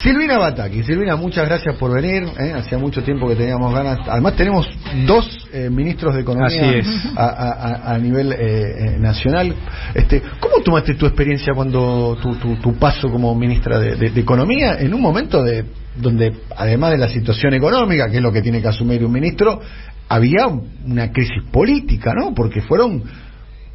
Silvina Bataki. Silvina, muchas gracias por venir. Hacía mucho tiempo que teníamos ganas. Además tenemos dos ministros de Economía a nivel nacional. ¿Cómo tomaste tu experiencia cuando tu paso como ministra de Economía en un momento donde, además de la situación económica, que es lo que tiene que asumir un ministro, había una crisis política, ¿no? Porque fueron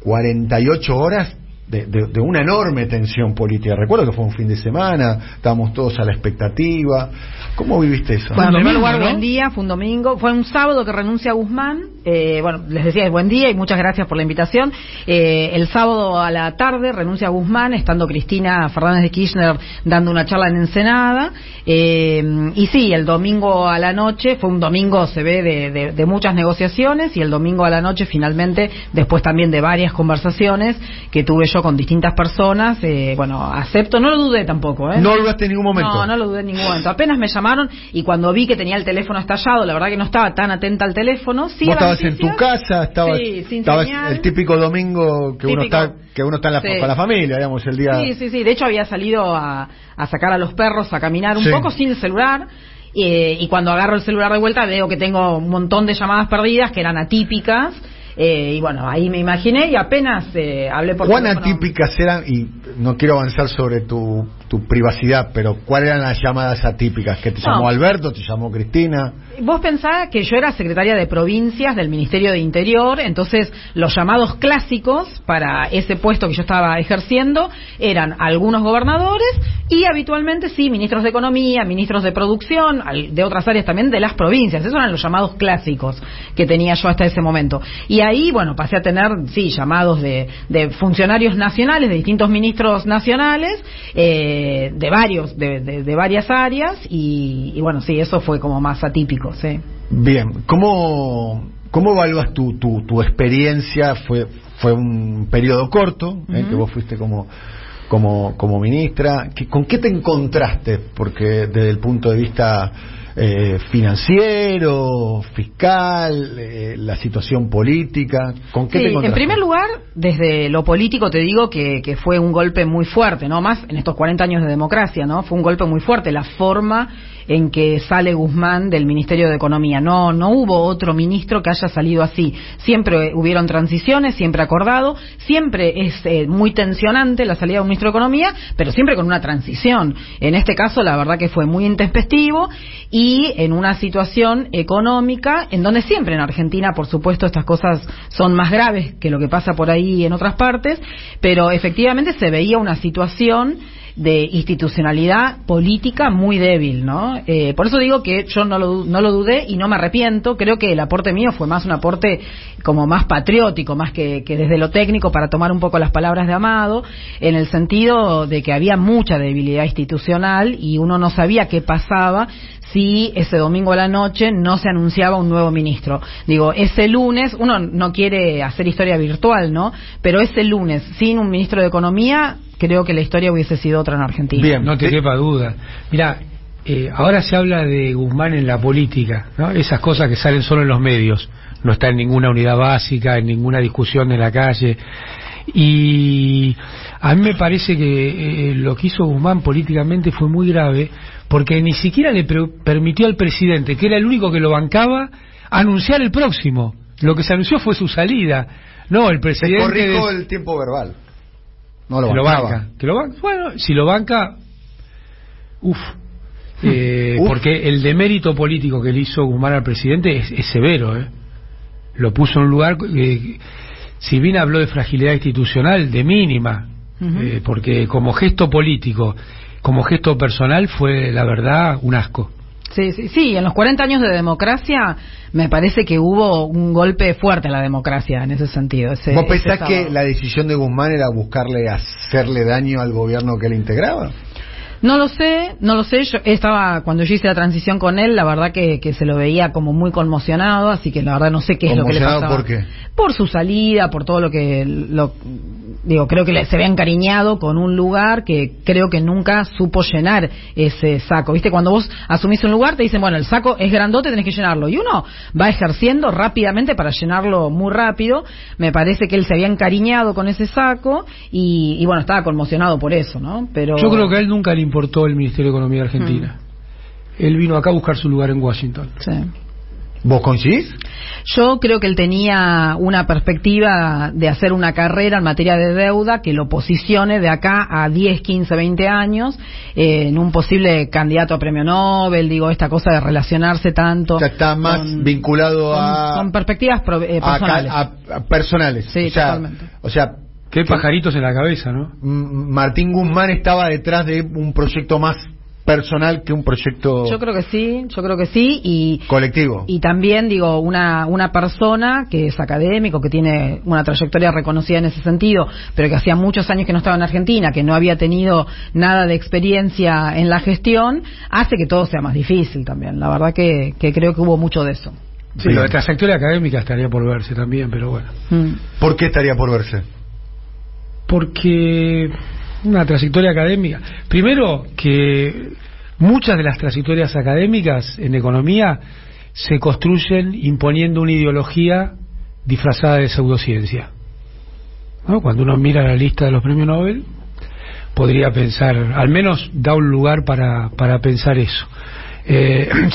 48 horas de una enorme tensión política. Recuerdo que fue un fin de semana, estábamos todos a la expectativa. ¿Cómo viviste eso? Bueno, en primer lugar, buen día, fue un domingo, fue un sábado que renuncia Guzmán. Bueno, les decía, buen día y muchas gracias por la invitación. El sábado a la tarde renuncia Guzmán, estando Cristina Fernández de Kirchner dando una charla en Ensenada. Y sí, el domingo a la noche, fue un domingo, se ve, de muchas negociaciones, y el domingo a la noche, finalmente, después también de varias conversaciones que tuve yo con distintas personas, bueno, acepto, no lo dudé tampoco, ¿eh? ¿No lo dudaste en ningún momento? No lo dudé en ningún momento. Apenas me llamaron y cuando vi que tenía el teléfono estallado, la verdad que no estaba tan atenta al teléfono. Sí, ¿vos estabas en tu casa? Estabas el típico domingo que uno está con la familia, digamos, el día... Sí. De hecho, había salido a sacar a los perros a caminar un poco sin el celular. Y cuando agarro el celular de vuelta veo que tengo un montón de llamadas perdidas que eran atípicas. Y bueno, ahí me imaginé y apenas hablé por ¿Cuán teléfono. atípicas eran? Y no quiero avanzar sobre tu privacidad, pero ¿cuáles eran las llamadas atípicas? ¿Que te llamó Alberto, te llamó Cristina? Vos pensás que yo era secretaria de provincias del Ministerio de Interior, entonces los llamados clásicos para ese puesto que yo estaba ejerciendo eran algunos gobernadores y habitualmente sí, ministros de Economía, ministros de Producción, de otras áreas también de las provincias. Esos eran los llamados clásicos que tenía yo hasta ese momento. Y ahí, bueno, pasé a tener, llamados de funcionarios nacionales, de distintos ministros nacionales, de varias áreas, y bueno, sí, eso fue como más atípico, sí. Bien, ¿cómo evalúas tu experiencia? Fue un periodo corto, que vos fuiste como ministra. ¿Con qué te encontraste? Porque desde el punto de vista financiero, fiscal, la situación política, ¿con qué te encontraste? En primer lugar, desde lo político te digo que fue un golpe muy fuerte, ¿no? Más en estos 40 años de democracia, ¿no? Fue un golpe muy fuerte la forma en que sale Guzmán del Ministerio de Economía. No hubo otro ministro que haya salido así. Siempre hubieron transiciones, siempre acordado, siempre es muy tensionante la salida de un ministro de Economía, pero siempre con una transición. En este caso, la verdad que fue muy intempestivo y en una situación económica en donde siempre en Argentina, por supuesto, estas cosas son más graves que lo que pasa por ahí en otras partes, pero efectivamente se veía una situación de institucionalidad política muy débil, ¿no? Por eso digo que yo no lo dudé y no me arrepiento. Creo que el aporte mío fue más un aporte como más patriótico, más que desde lo técnico, para tomar un poco las palabras de Amado, en el sentido de que había mucha debilidad institucional y uno no sabía qué pasaba si ese domingo a la noche no se anunciaba un nuevo ministro. Digo, ese lunes, uno no quiere hacer historia virtual, ¿no? Pero ese lunes, sin un ministro de Economía, creo que la historia hubiese sido otra en Argentina. Bien, no te quepa duda. Mirá, ahora se habla de Guzmán en la política, ¿no? Esas cosas que salen solo en los medios. No está en ninguna unidad básica, en ninguna discusión en la calle. Y a mí me parece que lo que hizo Guzmán políticamente fue muy grave, porque ni siquiera le permitió al presidente, que era el único que lo bancaba, anunciar el próximo. Lo que se anunció fue su salida. No, el presidente... Se corrigió el tiempo verbal. No lo banca. Bueno, si lo banca... Porque el demérito político que le hizo Guzmán al presidente es severo, Lo puso en un lugar... si bien habló de fragilidad institucional, de mínima, porque como gesto político, como gesto personal, fue, la verdad, un asco. Sí, en los 40 años de democracia me parece que hubo un golpe fuerte a la democracia en ese sentido. ¿Vos pensás que la decisión de Guzmán era buscarle hacerle daño al gobierno que le integraba? No lo sé. Yo cuando yo hice la transición con él, la verdad que se lo veía como muy conmocionado, así que la verdad no sé qué es lo que le pasaba. ¿Por qué? Por su salida, por todo lo que creo que se había encariñado con un lugar que creo que nunca supo llenar ese saco. ¿Viste? Cuando vos asumís un lugar, te dicen, bueno, el saco es grandote, tenés que llenarlo. Y uno va ejerciendo rápidamente para llenarlo muy rápido. Me parece que él se había encariñado con ese saco y bueno, estaba conmocionado por eso, ¿no? Pero yo creo que a él nunca le importó el Ministerio de Economía de Argentina. Él vino acá a buscar su lugar en Washington. Sí. ¿Vos coincidís? Yo creo que él tenía una perspectiva de hacer una carrera en materia de deuda que lo posicione de acá a 10, 15, 20 años en un posible candidato a premio Nobel, esta cosa de relacionarse tanto. Ya está más vinculado con perspectivas personales. A personales. Sí, totalmente. O sea, qué pajaritos en la cabeza, ¿no? Martín Guzmán estaba detrás de un proyecto más personal que un proyecto. Yo creo que sí y colectivo. Y también una persona que es académico, que tiene una trayectoria reconocida en ese sentido, pero que hacía muchos años que no estaba en Argentina, que no había tenido nada de experiencia en la gestión, hace que todo sea más difícil también. La verdad que creo que hubo mucho de eso. Sí, lo de trayectoria académica estaría por verse también, pero bueno. ¿Por qué estaría por verse? Porque una trayectoria académica, primero que muchas de las trayectorias académicas en economía se construyen imponiendo una ideología disfrazada de pseudociencia, ¿no? Cuando uno mira la lista de los premios Nobel podría pensar, al menos da un lugar para pensar eso.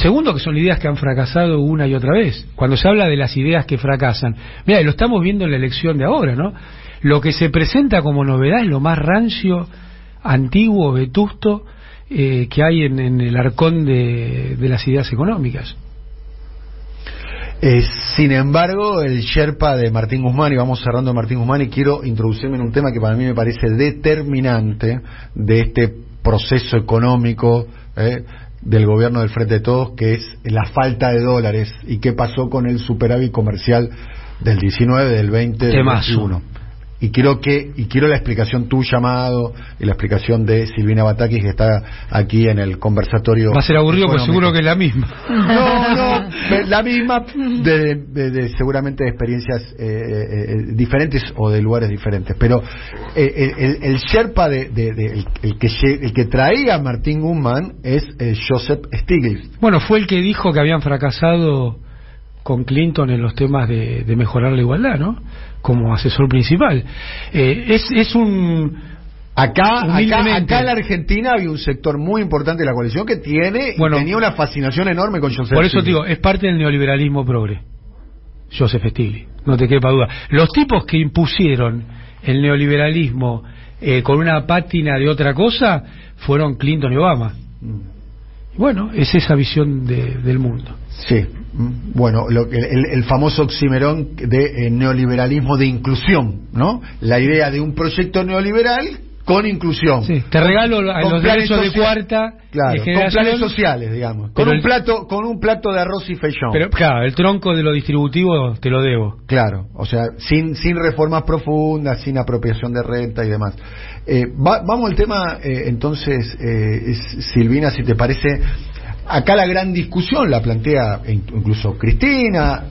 Segundo, que son ideas que han fracasado una y otra vez. Cuando se habla de las ideas que fracasan, mira, lo estamos viendo en la elección de ahora, ¿no? Lo que se presenta como novedad es lo más rancio, antiguo, vetusto que hay en el arcón de las ideas económicas. Sin embargo, el Sherpa de Martín Guzmán, y vamos cerrando Martín Guzmán, y quiero introducirme en un tema que para mí me parece determinante de este proceso económico del gobierno del Frente de Todos, que es la falta de dólares y qué pasó con el superávit comercial del 19, del 20, del 21. Y quiero la explicación tuya, Amado, y la explicación de Silvina Batakis, que está aquí en el conversatorio. Va a ser aburrido, pues seguro que es la misma. No, la misma, de seguramente de experiencias diferentes o de lugares diferentes. Pero el Sherpa el que traía a Martín Guzmán es Joseph Stiglitz. Bueno, fue el que dijo que habían fracasado con Clinton en los temas de mejorar la igualdad, ¿no? Como asesor principal. Es un... Acá en la Argentina había un sector muy importante de la coalición que tenía una fascinación enorme con Joseph. Por eso te digo, es parte del neoliberalismo progre, Joseph Stiglitz, no te quepa duda. Los tipos que impusieron el neoliberalismo con una pátina de otra cosa fueron Clinton y Obama. Bueno, es esa visión del mundo. Sí, bueno, el famoso oxímoron de neoliberalismo de inclusión, ¿no? La idea de un proyecto neoliberal con inclusión. Sí, te regalo los derechos de cuarta, claro, con planes sociales, digamos, con un plato de arroz y feijón. Pero claro, el tronco de lo distributivo te lo debo. Claro, o sea, sin reformas profundas, sin apropiación de renta y demás. Vamos al tema, entonces, Silvina, si te parece. Acá la gran discusión la plantea incluso Cristina,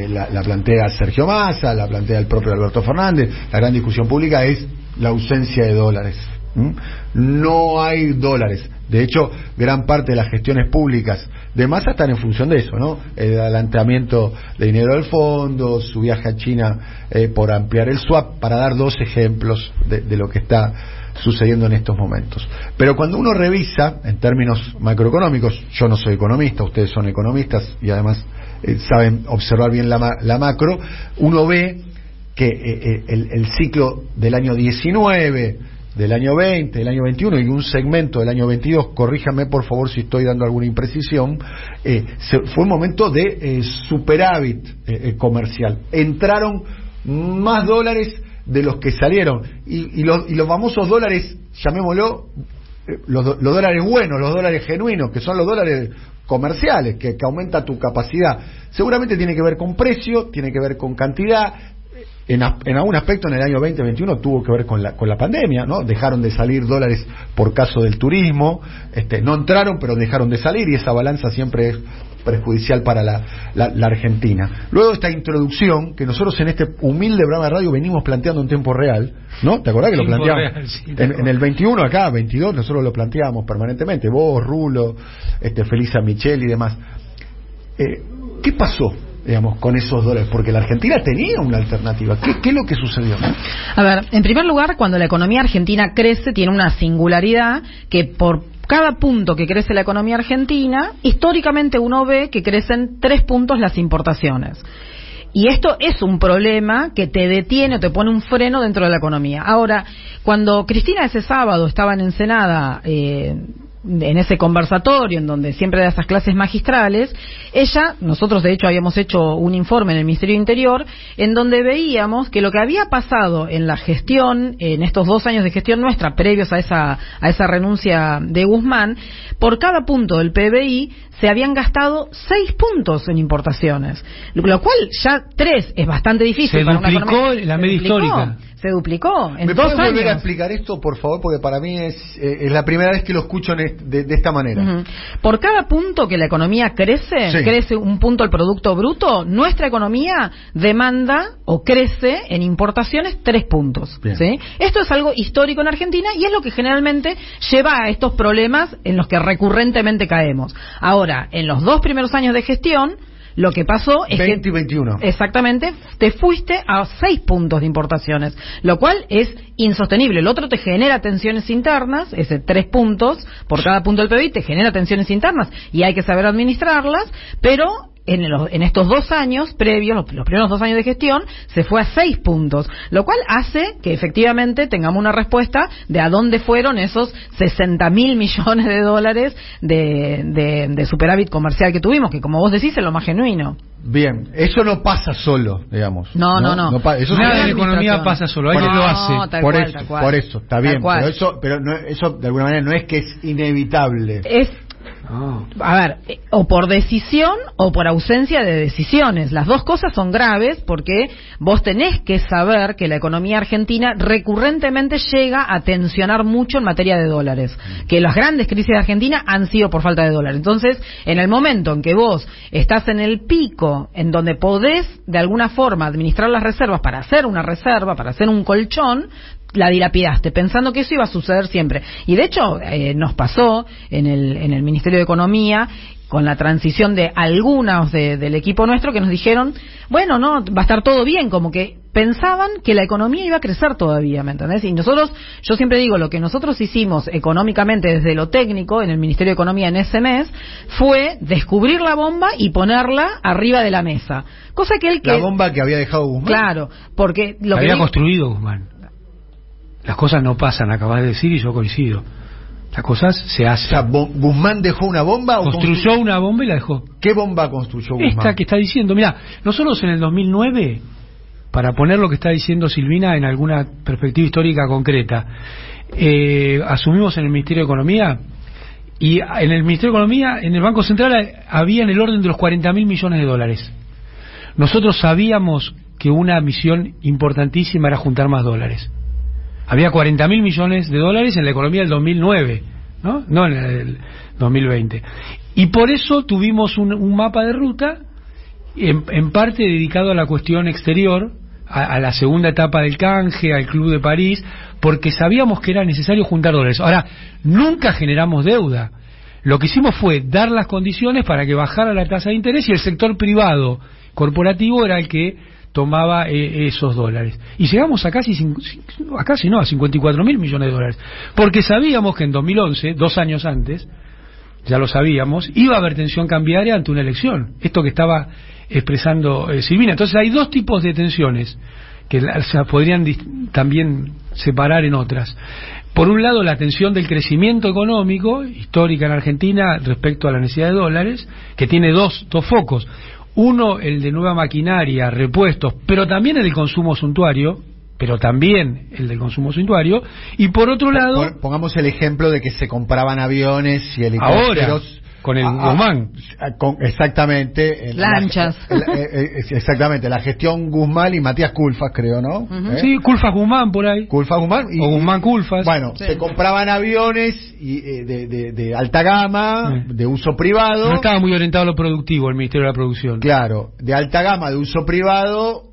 la plantea Sergio Massa, la plantea el propio Alberto Fernández. La gran discusión pública es la ausencia de dólares. No hay dólares. De hecho, gran parte de las gestiones públicas de Massa están en función de eso, ¿no? El adelantamiento de dinero del fondo, su viaje a China por ampliar el swap, para dar dos ejemplos de lo que está sucediendo en estos momentos. Pero cuando uno revisa en términos macroeconómicos, yo no soy economista, ustedes son economistas y además saben observar bien la macro, uno ve que el ciclo del año 19, del año 20, del año 21 y un segmento del año 22, corríjame por favor si estoy dando alguna imprecisión, fue un momento de superávit comercial. Entraron más dólares de los que salieron y los famosos dólares, llamémoslo los dólares buenos, los dólares genuinos, que son los dólares comerciales, que aumenta tu capacidad, seguramente tiene que ver con precio, tiene que ver con cantidad. En algún aspecto en el año 2021 tuvo que ver con la pandemia, ¿no? Dejaron de salir dólares por caso del turismo, no entraron pero dejaron de salir, y esa balanza siempre es perjudicial para la Argentina. Luego de esta introducción, que nosotros en este humilde programa de radio venimos planteando en tiempo real, ¿no? ¿Te acordás que lo planteamos? Real, sí, en el 21 acá, 22, nosotros lo planteábamos permanentemente, vos, Rulo, Felisa Michel y demás. ¿Qué pasó, digamos, con esos dólares? Porque la Argentina tenía una alternativa. ¿Qué es lo que sucedió? A ver, en primer lugar, cuando la economía argentina crece, tiene una singularidad que por cada punto que crece la economía argentina, históricamente uno ve que crecen 3 puntos las importaciones. Y esto es un problema que te detiene o te pone un freno dentro de la economía. Ahora, cuando Cristina ese sábado estaba en Ensenada, en ese conversatorio en donde siempre da esas clases magistrales, nosotros de hecho habíamos hecho un informe en el Ministerio de Interior en donde veíamos que lo que había pasado en la gestión, en estos 2 años de gestión nuestra previos a esa renuncia de Guzmán, por cada punto del PBI se habían gastado 6 puntos en importaciones, lo cual ya 3 es bastante difícil. Se duplicó la media histórica. Se duplicó en 2 años. ¿Me puedes volver a explicar esto, por favor? Porque para mí es la primera vez que lo escucho de esta manera. Uh-huh. Por cada punto que la economía crece un punto el Producto Bruto, nuestra economía demanda o crece en importaciones 3 puntos. ¿Sí? Esto es algo histórico en Argentina y es lo que generalmente lleva a estos problemas en los que recurrentemente caemos. Ahora, en los 2 primeros años de gestión, lo que pasó es 20 y 21. Exactamente, te fuiste a 6 puntos de importaciones, lo cual es insostenible. El otro te genera tensiones internas, ese 3 puntos por cada punto del PBI te genera tensiones internas y hay que saber administrarlas, pero en estos 2 años previos, los primeros 2 años de gestión, se fue a 6 puntos, lo cual hace que efectivamente tengamos una respuesta de a dónde fueron esos 60.000 millones de dólares de superávit comercial que tuvimos, que como vos decís es lo más genuino. Bien, eso no pasa solo, digamos. No. Eso nada en la economía pasa solo, alguien lo hace. Por eso, está bien, pero eso de alguna manera no es que es inevitable. A ver, o por decisión o por ausencia de decisiones. Las dos cosas son graves porque vos tenés que saber que la economía argentina recurrentemente llega a tensionar mucho en materia de dólares. Que las grandes crisis de Argentina han sido por falta de dólares. Entonces, en el momento en que vos estás en el pico, en donde podés de alguna forma administrar las reservas para hacer una reserva, para hacer un colchón, la dilapidaste, pensando que eso iba a suceder siempre. Y de hecho, nos pasó en el Ministerio de Economía, con la transición de algunos del equipo nuestro, que nos dijeron, bueno, no, va a estar todo bien, como que pensaban que la economía iba a crecer todavía, ¿me entendés? Y nosotros, yo siempre digo, lo que nosotros hicimos económicamente desde lo técnico, en el Ministerio de Economía en ese mes, fue descubrir la bomba y ponerla arriba de la mesa. Cosa que la bomba que había dejado Guzmán. Claro, porque lo había construido Guzmán. Las cosas no pasan, acabas de decir, y yo coincido. Las cosas se hacen. O sea, ¿Guzmán dejó una bomba? Construyó una bomba y la dejó. ¿Qué bomba construyó Guzmán? Esta que está diciendo. Mira, nosotros en el 2009, para poner lo que está diciendo Silvina en alguna perspectiva histórica concreta, asumimos en el Ministerio de Economía, y en el Ministerio de Economía, en el Banco Central, había en el orden de los 40.000 millones de dólares. Nosotros sabíamos que una misión importantísima era juntar más dólares. Había 40.000 millones de dólares en la economía del 2009, no en el 2020. Y por eso tuvimos un mapa de ruta, en parte dedicado a la cuestión exterior, a la segunda etapa del canje, al Club de París, porque sabíamos que era necesario juntar dólares. Ahora, nunca generamos deuda. Lo que hicimos fue dar las condiciones para que bajara la tasa de interés y el sector privado corporativo era el que tomaba esos dólares. Y llegamos a casi 54.000 millones de dólares. Porque sabíamos que en 2011, 2 años antes, ya lo sabíamos, iba a haber tensión cambiaria ante una elección. Esto que estaba expresando Silvina. Entonces hay 2 tipos de tensiones que se podrían también separar en otras. Por un lado, la tensión del crecimiento económico, histórica en Argentina, respecto a la necesidad de dólares, que tiene dos focos. Uno, el de nueva maquinaria, repuestos, pero también el del consumo suntuario, y por otro lado... Pongamos el ejemplo de que se compraban aviones y helicópteros con el Guzmán. Exactamente. Lanchas. Exactamente, la gestión Guzmán y Matías Culfas, creo, ¿no? Sí, Culfas Guzmán por ahí. Culfas Guzmán. O Guzmán Culfas. Bueno, se compraban aviones de alta gama, de uso privado. No estaba muy orientado a lo productivo el Ministerio de la Producción. Claro, de alta gama, de uso privado,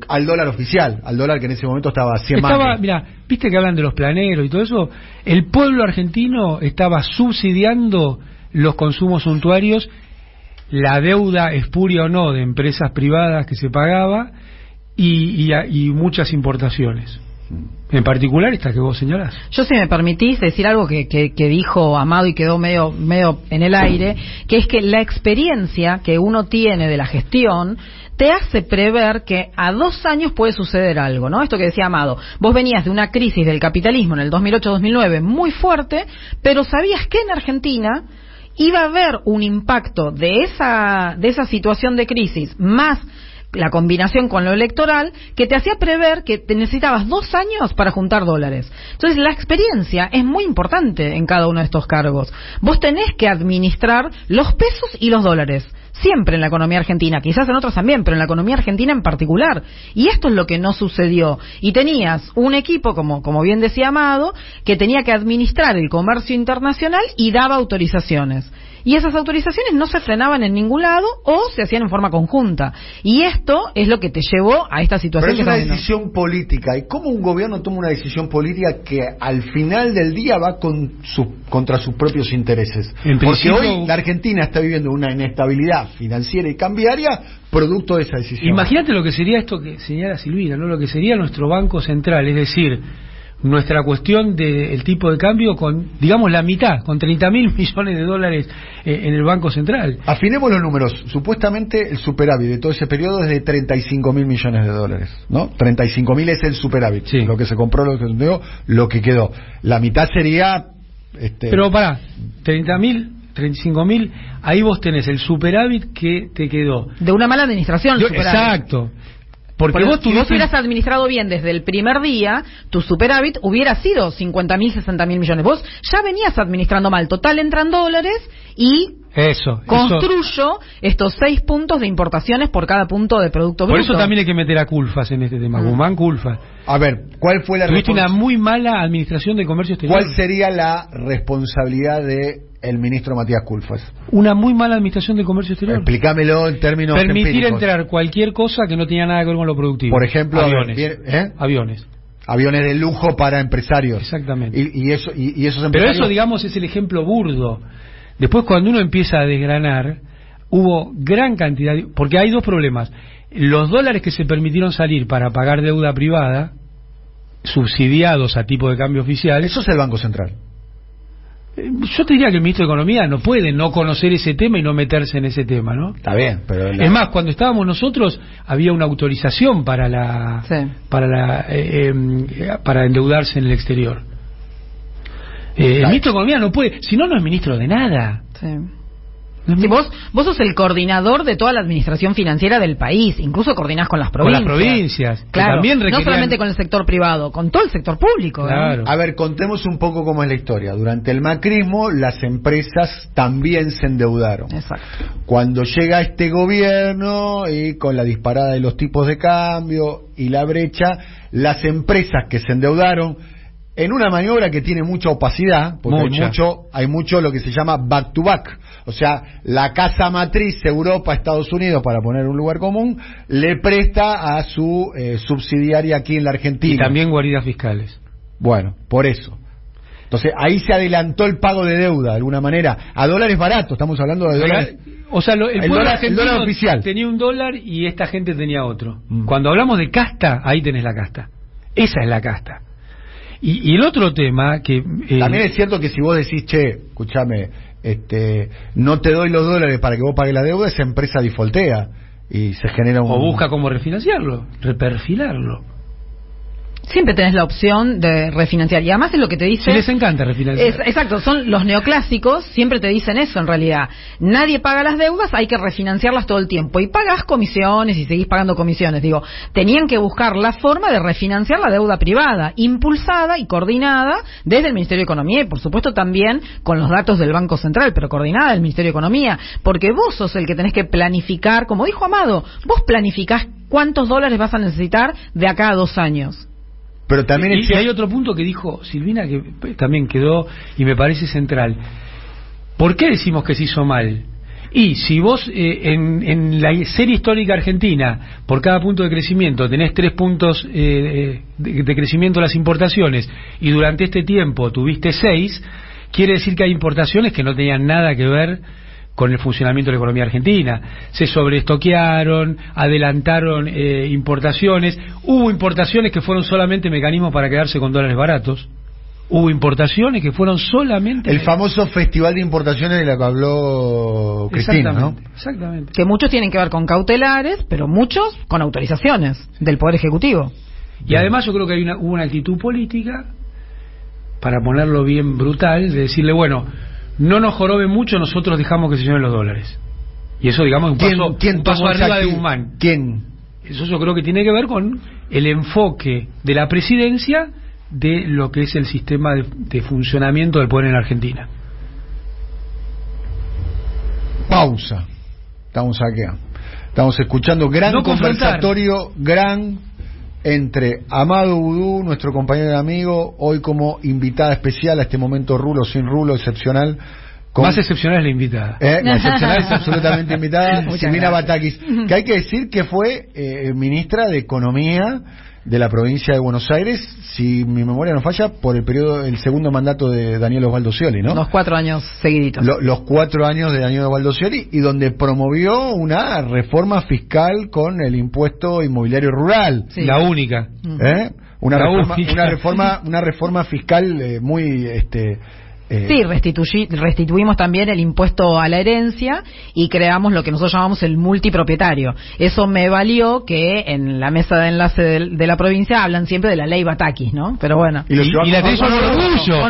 al dólar oficial, al dólar que en ese momento estaba a 100 mangos. Mira, viste que hablan de los planeros y todo eso. El pueblo argentino estaba subsidiando los consumos suntuarios, la deuda espuria o no de empresas privadas que se pagaba y muchas importaciones. En particular esta que vos señalás. Yo, si me permitís decir algo que dijo Amado y quedó medio en el aire, que es que la experiencia que uno tiene de la gestión te hace prever que a 2 años puede suceder algo, ¿no? Esto que decía Amado, vos venías de una crisis del capitalismo en el 2008-2009 muy fuerte, pero sabías que en Argentina iba a haber un impacto de esa situación de crisis más la combinación con lo electoral, que te hacía prever que te necesitabas 2 años para juntar dólares. Entonces, la experiencia es muy importante en cada uno de estos cargos. Vos tenés que administrar los pesos y los dólares, siempre en la economía argentina, quizás en otros también, pero en la economía argentina en particular. Y esto es lo que no sucedió. Y tenías un equipo, como bien decía Amado, que tenía que administrar el comercio internacional y daba autorizaciones. Y esas autorizaciones no se frenaban en ningún lado o se hacían en forma conjunta. Y esto es lo que te llevó a esta situación. Pero es una decisión política. ¿Y cómo un gobierno toma una decisión política que al final del día va contra sus propios intereses? Porque hoy la Argentina está viviendo una inestabilidad financiera y cambiaria producto de esa decisión. Imagínate lo que sería esto que señala Silvina, ¿no? Lo que sería nuestro Banco Central, es decir, nuestra cuestión del tipo de cambio con, digamos, la mitad, con 30.000 millones de dólares en el Banco Central. Afinemos los números. Supuestamente el superávit de todo ese periodo es de 35.000 millones de dólares, ¿no? 35.000 es el superávit, sí. Lo que se compró, lo que se vendió, lo que quedó. La mitad sería... Pero pará, 35.000, ahí vos tenés el superávit que te quedó. De una mala administración. Exacto. Porque si vos hubieras administrado bien desde el primer día, tu superávit hubiera sido 50.000, 60.000 millones. Vos ya venías administrando mal. Total, entran dólares y construyo estos 6 puntos de importaciones por cada punto de producto bruto. Por eso también hay que meter a Culfas en este tema. Guzmán Culfas. A ver, ¿cuál fue la Tuviste una muy mala administración de comercio exterior. ¿Cuál sería la responsabilidad de el ministro Matías Culfas? Una muy mala administración de comercio exterior. Explícamelo en términos Permitir empíricos. Entrar cualquier cosa que no tenía nada que ver con lo productivo. Por ejemplo, aviones. Aviones de lujo para empresarios. Exactamente. Y esos empresarios... Pero eso, digamos, es el ejemplo burdo. Después, cuando uno empieza a desgranar, hubo gran cantidad... Porque hay 2 problemas. Los dólares que se permitieron salir para pagar deuda privada, subsidiados a tipo de cambio oficial... Eso es el Banco Central. Yo te diría que el ministro de Economía no puede no conocer ese tema y no meterse en ese tema, ¿no? Está bien, pero... Es más, cuando estábamos nosotros había una autorización para para endeudarse en el exterior. El ministro de Economía no puede, si no, no es ministro de nada. Sí. Si vos sos el coordinador de toda la administración financiera del país, incluso coordinás con las provincias. Con las provincias, claro, también no solamente con el sector privado, con todo el sector público. Claro. A ver, contemos un poco cómo es la historia. Durante el macrismo, las empresas también se endeudaron. Exacto. Cuando llega este gobierno y con la disparada de los tipos de cambio y la brecha, las empresas que se endeudaron en una maniobra que tiene mucha opacidad, porque hay mucho lo que se llama back to back. O sea, la casa matriz Europa, Estados Unidos, para poner un lugar común, le presta a su subsidiaria aquí en la Argentina. Y también guaridas fiscales. Bueno, por eso. Entonces, ahí se adelantó el pago de deuda, de alguna manera, a dólares baratos. Estamos hablando de dólares... O sea, el dólar oficial tenía un dólar y esta gente tenía otro. Cuando hablamos de casta, ahí tenés la casta. Esa es la casta. Y el otro tema que... También es cierto que si vos decís, escúchame, no te doy los dólares para que vos pagues la deuda, esa empresa defaultea y se genera un... O busca cómo refinanciarlo, reperfilarlo. Siempre tenés la opción de refinanciar. Y además es lo que te dice... Sí, les encanta refinanciar. Exacto, son los neoclásicos, siempre te dicen eso en realidad. Nadie paga las deudas, hay que refinanciarlas todo el tiempo. Y pagás comisiones y seguís pagando comisiones. Digo, tenían que buscar la forma de refinanciar la deuda privada, impulsada y coordinada desde el Ministerio de Economía y por supuesto también con los datos del Banco Central, pero coordinada del Ministerio de Economía. Porque vos sos el que tenés que planificar, como dijo Amado, vos planificás cuántos dólares vas a necesitar de acá a 2 años. Pero también y hay otro punto que dijo Silvina que también quedó y me parece central. ¿Por qué decimos que se hizo mal? Y si vos en la serie histórica argentina, por cada punto de crecimiento tenés 3 puntos de crecimiento de las importaciones y durante este tiempo tuviste 6, quiere decir que hay importaciones que no tenían nada que ver con el funcionamiento de la economía argentina. Se sobreestoquearon, adelantaron importaciones, hubo importaciones que fueron solamente mecanismos para quedarse con dólares baratos, hubo importaciones que fueron solamente... El famoso festival de importaciones de la que habló Cristina, ¿no? Exactamente. Que muchos tienen que ver con cautelares, pero muchos con autorizaciones del Poder Ejecutivo. Y además yo creo que hubo una actitud política, para ponerlo bien brutal, de decirle, bueno, no nos joroben mucho, nosotros dejamos que se lleven los dólares. Y eso, digamos, un paso arriba de Guzmán. ¿Quién? Eso yo creo que tiene que ver con el enfoque de la presidencia de lo que es el sistema de funcionamiento del poder en Argentina. Pausa. Estamos aquí. Estamos escuchando gran conversatorio, entre Amado Boudou, nuestro compañero y amigo, hoy como invitada especial a este momento rulo, sin rulo, excepcional. Más excepcional es la invitada. La excepcional es absolutamente invitada, Silvina Batakis, que hay que decir que fue ministra de Economía de la provincia de Buenos Aires, si mi memoria no falla, por el segundo mandato de Daniel Osvaldo Scioli, ¿no? Los 4 años seguiditos. Los 4 años de Daniel Osvaldo Scioli, y donde promovió una reforma fiscal con el impuesto inmobiliario rural. Sí. La única. Una reforma fiscal muy... Sí, restituimos también el impuesto a la herencia y creamos lo que nosotros llamamos el multipropietario. Eso me valió que en la mesa de enlace de la provincia hablan siempre de la ley Batakis, ¿no? Pero bueno. Y la tenés con orgullo.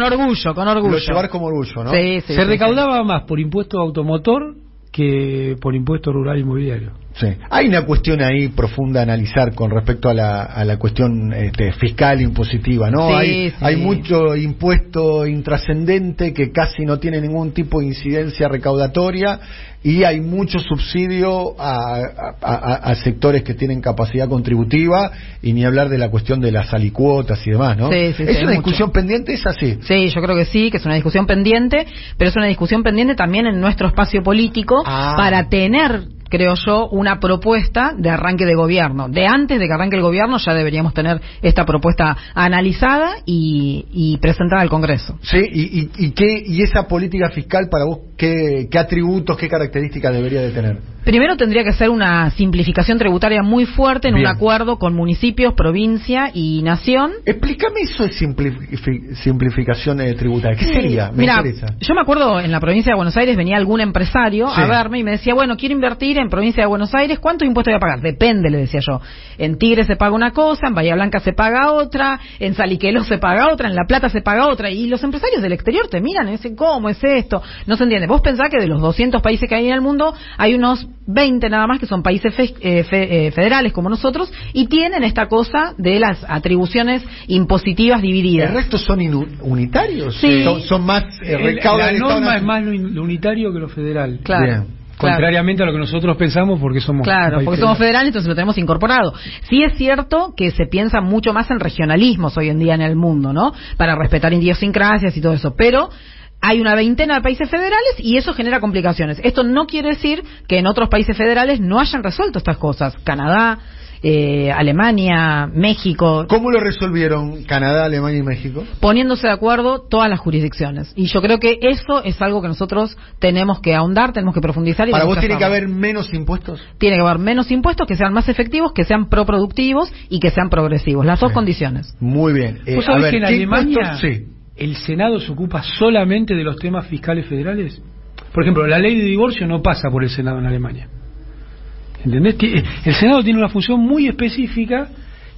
Con orgullo. Lo llevar como orgullo, ¿no? Sí, se recaudaba más por impuesto automotor que por impuesto rural inmobiliario. Sí. Hay una cuestión ahí profunda a analizar con respecto a la cuestión fiscal impositiva, ¿no? Sí, hay mucho impuesto intrascendente que casi no tiene ningún tipo de incidencia recaudatoria, y hay mucho subsidio a sectores que tienen capacidad contributiva, y ni hablar de la cuestión de las alicuotas y demás, ¿no? Sí, ¿Es una discusión pendiente? ¿Es así? Sí, yo creo que sí, que es una discusión pendiente, pero es una discusión pendiente también en nuestro espacio político para tener, creo yo, una propuesta de arranque de gobierno. De antes de que arranque el gobierno ya deberíamos tener esta propuesta analizada y presentada al Congreso. Sí, y esa política fiscal para vos, ¿qué atributos, qué características debería de tener? Primero tendría que ser una simplificación tributaria muy fuerte en un acuerdo con municipios, provincia y nación. Explícame eso de simplificación tributaria. ¿Qué sería? Me interesa. Yo me acuerdo en la provincia de Buenos Aires venía algún empresario a verme y me decía, bueno, quiero invertir en provincia de Buenos Aires, ¿cuántos impuestos voy a pagar? Depende, le decía yo. En Tigre se paga una cosa, en Bahía Blanca se paga otra, en Saliqueló se paga otra, en La Plata se paga otra. Y los empresarios del exterior te miran y dicen, ¿cómo es esto? No se entiende. Vos pensás que de los 200 países que hay en el mundo, hay unos 20 nada más que son países federales como nosotros, y tienen esta cosa de las atribuciones impositivas divididas. ¿El resto son unitarios? Sí. Son más la norma es más lo unitario que lo federal. Claro. Bien. Contrariamente a lo que nosotros pensamos, porque somos somos federales, entonces lo tenemos incorporado. Sí es cierto que se piensa mucho más en regionalismos hoy en día en el mundo, ¿no? Para respetar idiosincrasias y todo eso, pero hay una veintena de países federales y eso genera complicaciones. Esto no quiere decir que en otros países federales no hayan resuelto estas cosas. Canadá, Alemania, México. ¿Cómo lo resolvieron Canadá, Alemania y México? Poniéndose de acuerdo todas las jurisdicciones. Y yo creo que eso es algo que nosotros tenemos que ahondar, tenemos que profundizar. ¿Para vos tiene que haber menos impuestos? Tiene que haber menos impuestos, que sean más efectivos, que sean proproductivos y que sean progresivos. Las dos condiciones. Muy bien. ¿Vos sabés que en Alemania el Senado se ocupa solamente de los temas fiscales federales? Por ejemplo, la ley de divorcio no pasa por el Senado en Alemania. ¿Entendés? El Senado tiene una función muy específica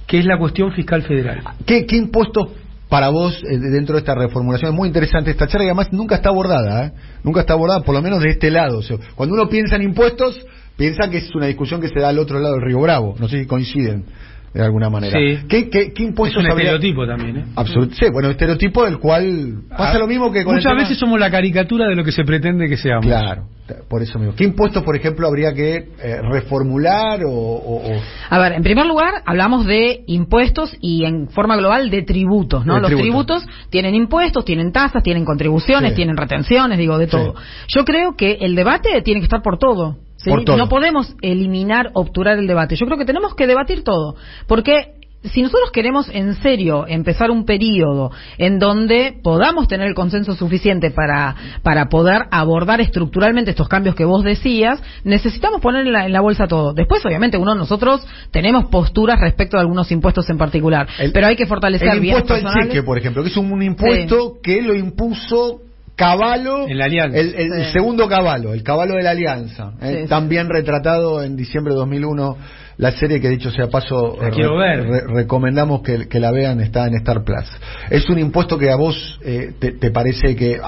que es la cuestión fiscal federal. ¿Qué impuestos para vos dentro de esta reformulación? Es muy interesante esta charla y además nunca está abordada, nunca está abordada, por lo menos de este lado. O sea, cuando uno piensa en impuestos, piensa que es una discusión que se da al otro lado del Río Bravo. No sé si coinciden de alguna manera. Sí. ¿Qué impuestos es un estereotipo también, ¿eh? Sí, bueno, estereotipo del cual pasa lo mismo que con muchas veces somos la caricatura de lo que se pretende que seamos. Claro, por eso mismo. ¿Qué impuestos, por ejemplo, habría que reformular o...? A ver, en primer lugar, hablamos de impuestos y en forma global de tributos, ¿no? Los tributos tienen impuestos, tienen tasas, tienen contribuciones, tienen retenciones, de todo. Yo creo que el debate tiene que estar por todo. ¿Sí? No podemos eliminar, obturar el debate. Yo creo que tenemos que debatir todo, porque si nosotros queremos en serio empezar un periodo en donde podamos tener el consenso suficiente para poder abordar estructuralmente estos cambios que vos decías, necesitamos poner en la bolsa todo. Después, obviamente, nosotros tenemos posturas respecto a algunos impuestos en particular, pero hay que fortalecer el impuesto al cheque, por ejemplo, que es un impuesto que lo impuso Cavallo, el segundo Cavallo, el Cavallo de la Alianza, también retratado en diciembre de 2001, la serie que dicho sea paso recomendamos que la vean, está en Star Plus. ¿Es un impuesto que a vos te parece que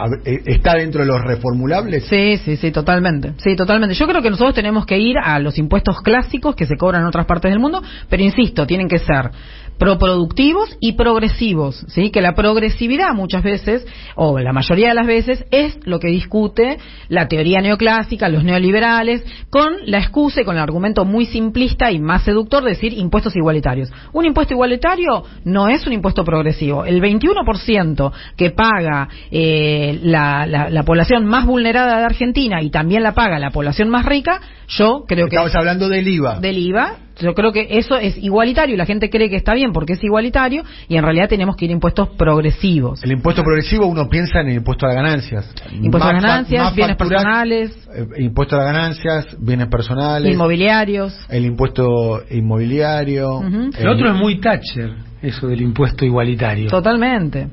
está dentro de los reformulables? Sí, totalmente. Sí, totalmente. Yo creo que nosotros tenemos que ir a los impuestos clásicos que se cobran en otras partes del mundo, pero insisto, tienen que ser proproductivos y progresivos, ¿sí? Que la progresividad muchas veces, o la mayoría de las veces, es lo que discute la teoría neoclásica, los neoliberales, con la excusa y con el argumento muy simplista y más seductor de decir impuestos igualitarios. Un impuesto igualitario no es un impuesto progresivo. El 21% que paga la población más vulnerada de Argentina y también la paga la población más rica, yo creo que... Estabas hablando del IVA. Del IVA. Yo creo que eso es igualitario y la gente cree que está bien porque es igualitario y en realidad tenemos que ir a impuestos progresivos. El impuesto progresivo uno piensa en el impuesto a las ganancias. Impuesto a las ganancias, bienes personales. Impuesto a las ganancias, bienes personales. Inmobiliarios. El impuesto inmobiliario. El otro es muy Thatcher, eso del impuesto igualitario. Totalmente.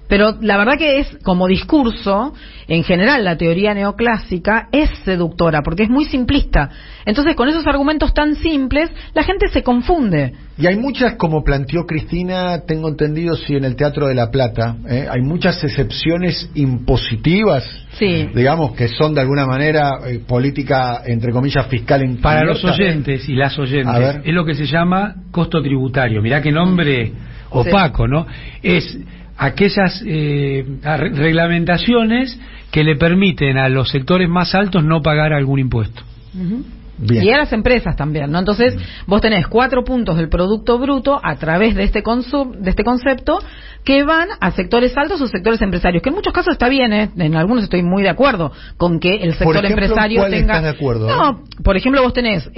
Pero la verdad que es, como discurso, en general la teoría neoclásica es seductora, porque es muy simplista. Entonces, con esos argumentos tan simples, la gente se confunde. Y hay muchas, como planteó Cristina, tengo entendido, en el Teatro de la Plata, hay muchas excepciones impositivas, digamos, que son de alguna manera política, entre comillas, fiscal en para los oyentes y las oyentes, es lo que se llama costo tributario. Mirá qué nombre opaco, ¿no? Es aquellas reglamentaciones que le permiten a los sectores más altos no pagar algún impuesto. Bien. Y a las empresas también, ¿no? Entonces, vos tenés 4 puntos del Producto Bruto a través de este concepto que van a sectores altos o sectores empresarios, que en muchos casos está bien, en algunos estoy muy de acuerdo con que el sector empresario tenga... ¿Estás de acuerdo? No, por ejemplo, vos tenés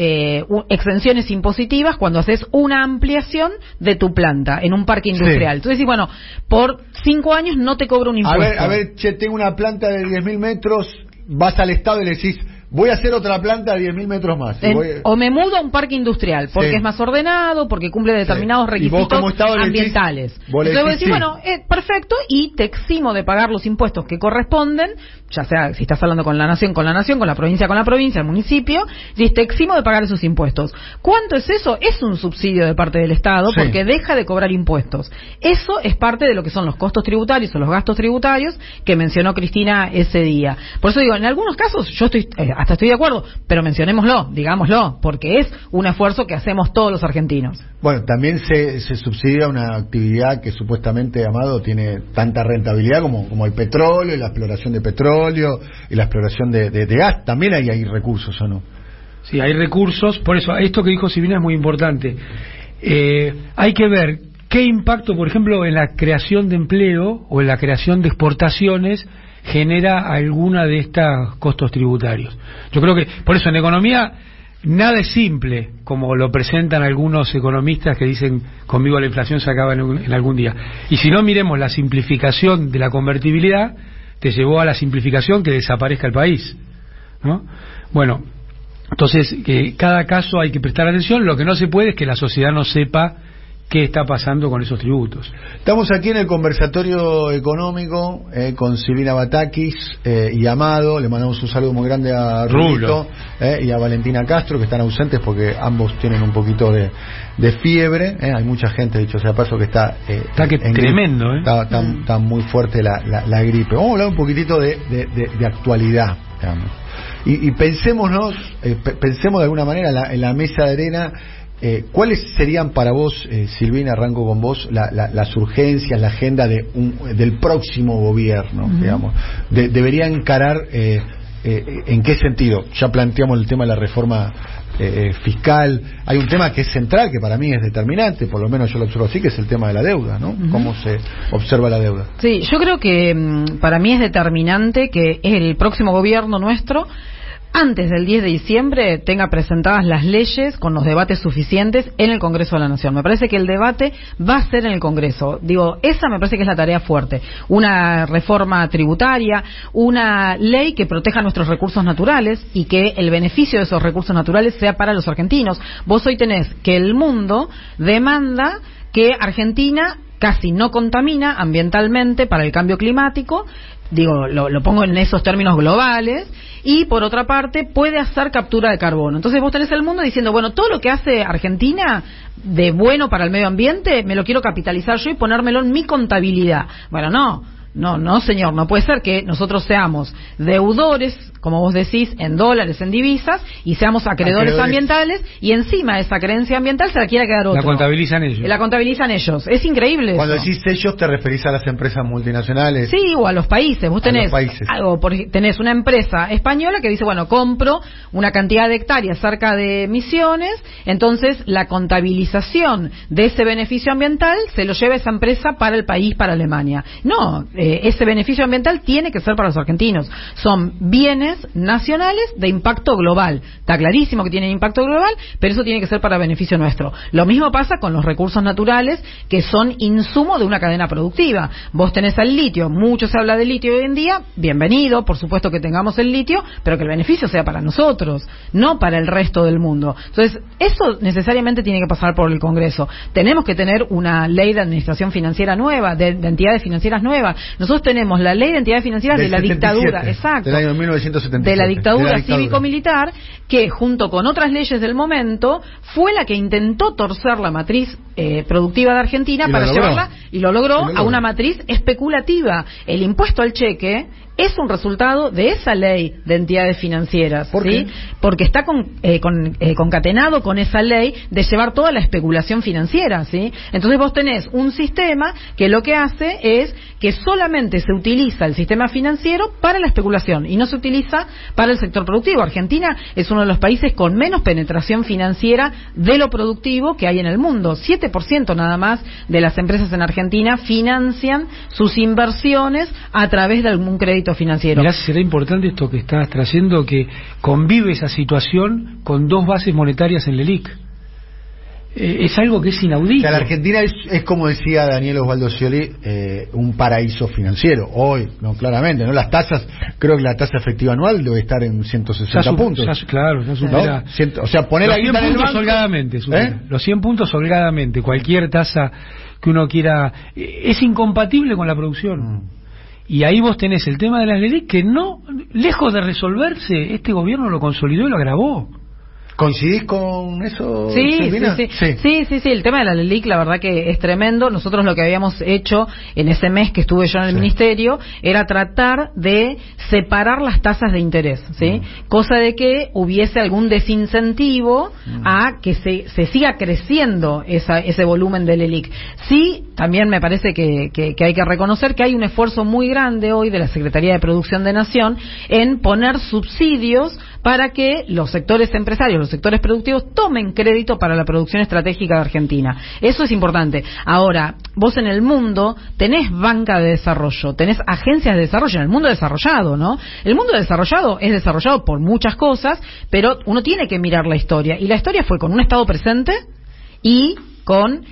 exenciones impositivas cuando haces una ampliación de tu planta en un parque industrial. Entonces decís, bueno, por 5 años no te cobro un impuesto. A ver, tengo una planta de 10.000 metros, vas al Estado y le decís... Voy a hacer otra planta de 10.000 metros más. O me mudo a un parque industrial, porque es más ordenado, porque cumple determinados requisitos ambientales. Entonces vos decís, bueno, perfecto, y te eximo de pagar los impuestos que corresponden, ya sea si estás hablando con la nación, con la provincia, el municipio, y te eximo de pagar esos impuestos. ¿Cuánto es eso? Es un subsidio de parte del Estado, porque deja de cobrar impuestos. Eso es parte de lo que son los costos tributarios o los gastos tributarios que mencionó Cristina ese día. Por eso digo, en algunos casos yo hasta estoy de acuerdo, pero mencionémoslo, digámoslo, porque es un esfuerzo que hacemos todos los argentinos. Bueno, también se subsidia una actividad que supuestamente, Amado, tiene tanta rentabilidad como el petróleo y la exploración de petróleo y la exploración de gas. También hay recursos, ¿o no? Sí, hay recursos, por eso esto que dijo Silvina es muy importante. Hay que ver qué impacto, por ejemplo, en la creación de empleo o en la creación de exportaciones genera alguna de estos costos tributarios. Yo creo que, por eso, en economía nada es simple, como lo presentan algunos economistas que dicen conmigo la inflación se acaba en algún día. Y si no, miremos la simplificación de la convertibilidad, te llevó a la simplificación que desaparezca el país, ¿no? Bueno, entonces, cada caso hay que prestar atención. Lo que no se puede es que la sociedad no sepa qué está pasando con esos tributos. Estamos aquí en el conversatorio económico con Silvina Batakis y Amado. Le mandamos un saludo muy grande a Rulito y a Valentina Castro, que están ausentes porque ambos tienen un poquito de fiebre. Hay mucha gente, dicho sea paso, que está tremendo, está muy fuerte la gripe. Vamos a hablar un poquitito de actualidad, digamos. Y pensemos de alguna manera en la mesa de arena. ¿Cuáles serían para vos, Silvina, arranco con vos, las urgencias, la agenda del próximo gobierno, digamos? ¿Debería encarar en qué sentido? Ya planteamos el tema de la reforma fiscal. Hay un tema que es central, que para mí es determinante, por lo menos yo lo observo así, que es el tema de la deuda, ¿no? ¿Cómo se observa la deuda? Sí, yo creo que para mí es determinante que el próximo gobierno nuestro, antes del 10 de diciembre, tenga presentadas las leyes con los debates suficientes en el Congreso de la Nación. Me parece que el debate va a ser en el Congreso. Digo, esa me parece que es la tarea fuerte. Una reforma tributaria, una ley que proteja nuestros recursos naturales y que el beneficio de esos recursos naturales sea para los argentinos. Vos hoy tenés que el mundo demanda que Argentina casi no contamina ambientalmente para el cambio climático. Digo, lo pongo en esos términos globales, y por otra parte puede hacer captura de carbono. Entonces vos tenés el mundo diciendo, bueno, todo lo que hace Argentina de bueno para el medio ambiente me lo quiero capitalizar yo y ponérmelo en mi contabilidad. Bueno, no, señor, no puede ser que nosotros seamos deudores, como vos decís, en dólares, en divisas, y seamos acreedores ambientales, y encima esa creencia ambiental se la quiera quedar otro. La contabilizan ellos. La contabilizan ellos. Es increíble. Cuando eso. decís ellos, ¿te referís a las empresas multinacionales? Sí, o a los países. Vos tenés tenés una empresa española que dice, bueno, compro una cantidad de hectáreas cerca de Misiones, entonces la contabilización de ese beneficio ambiental se lo lleva esa empresa para el país, para Alemania. No, ese beneficio ambiental tiene que ser para los argentinos. Son bienes nacionales de impacto global. Está clarísimo que tienen impacto global, pero eso tiene que ser para beneficio nuestro. Lo mismo pasa con los recursos naturales, que son insumo de una cadena productiva. Vos tenés el litio, mucho se habla de litio hoy en día, bienvenido, por supuesto que tengamos el litio, pero que el beneficio sea para nosotros, no para el resto del mundo. Entonces, eso necesariamente tiene que pasar por el Congreso. Tenemos que tener una ley de administración financiera nueva, de entidades financieras nuevas. Nosotros tenemos la ley de entidades financieras de la 77, dictadura, exacto, del año 1977, de la dictadura cívico-militar, que junto con otras leyes del momento fue la que intentó torcer la matriz productiva de Argentina para llevarla, y lo logró a una matriz especulativa. El impuesto al cheque es un resultado de esa ley de entidades financieras. ¿Por qué? Porque está concatenado con esa ley de llevar toda la especulación financiera, ¿sí? Entonces vos tenés un sistema que lo que hace es que solamente se utiliza el sistema financiero para la especulación y no se utiliza para el sector productivo. Argentina es uno de los países con menos penetración financiera de lo productivo que hay en el mundo. 7% nada más de las empresas en Argentina financian sus inversiones a través de algún crédito financiero. Mirá, será importante esto que estás trayendo, que convive esa situación con dos bases monetarias en LELIQ. Es algo que es inaudito. O sea, la Argentina es como decía Daniel Osvaldo Scioli, un paraíso financiero. Hoy, no, claramente, ¿no? Las tasas, creo que la tasa efectiva anual debe estar en 160 puntos. Claro, ya supera. ¿No? O sea, poner la guita en el banco, holgadamente, los 100 puntos holgadamente. Cualquier tasa que uno quiera es incompatible con la producción. Y ahí vos tenés el tema de las leyes que no, lejos de resolverse, este gobierno lo consolidó y lo agravó. ¿Coincidís con eso, Sí, Silvina? Sí, el tema de la LELIQ, la verdad que es tremendo. Nosotros lo que habíamos hecho en ese mes que estuve yo en el ministerio era tratar de separar las tasas de interés, ¿sí? Cosa de que hubiese algún desincentivo a que se siga creciendo ese volumen de LELIQ. Sí, también me parece que hay que reconocer que hay un esfuerzo muy grande hoy de la Secretaría de Producción de Nación en poner subsidios para que los sectores empresarios, los sectores productivos tomen crédito para la producción estratégica de Argentina. Eso es importante. Ahora, vos en el mundo tenés banca de desarrollo, tenés agencias de desarrollo en el mundo desarrollado, ¿no? El mundo desarrollado es desarrollado por muchas cosas, pero uno tiene que mirar la historia. Y la historia fue con un Estado presente y con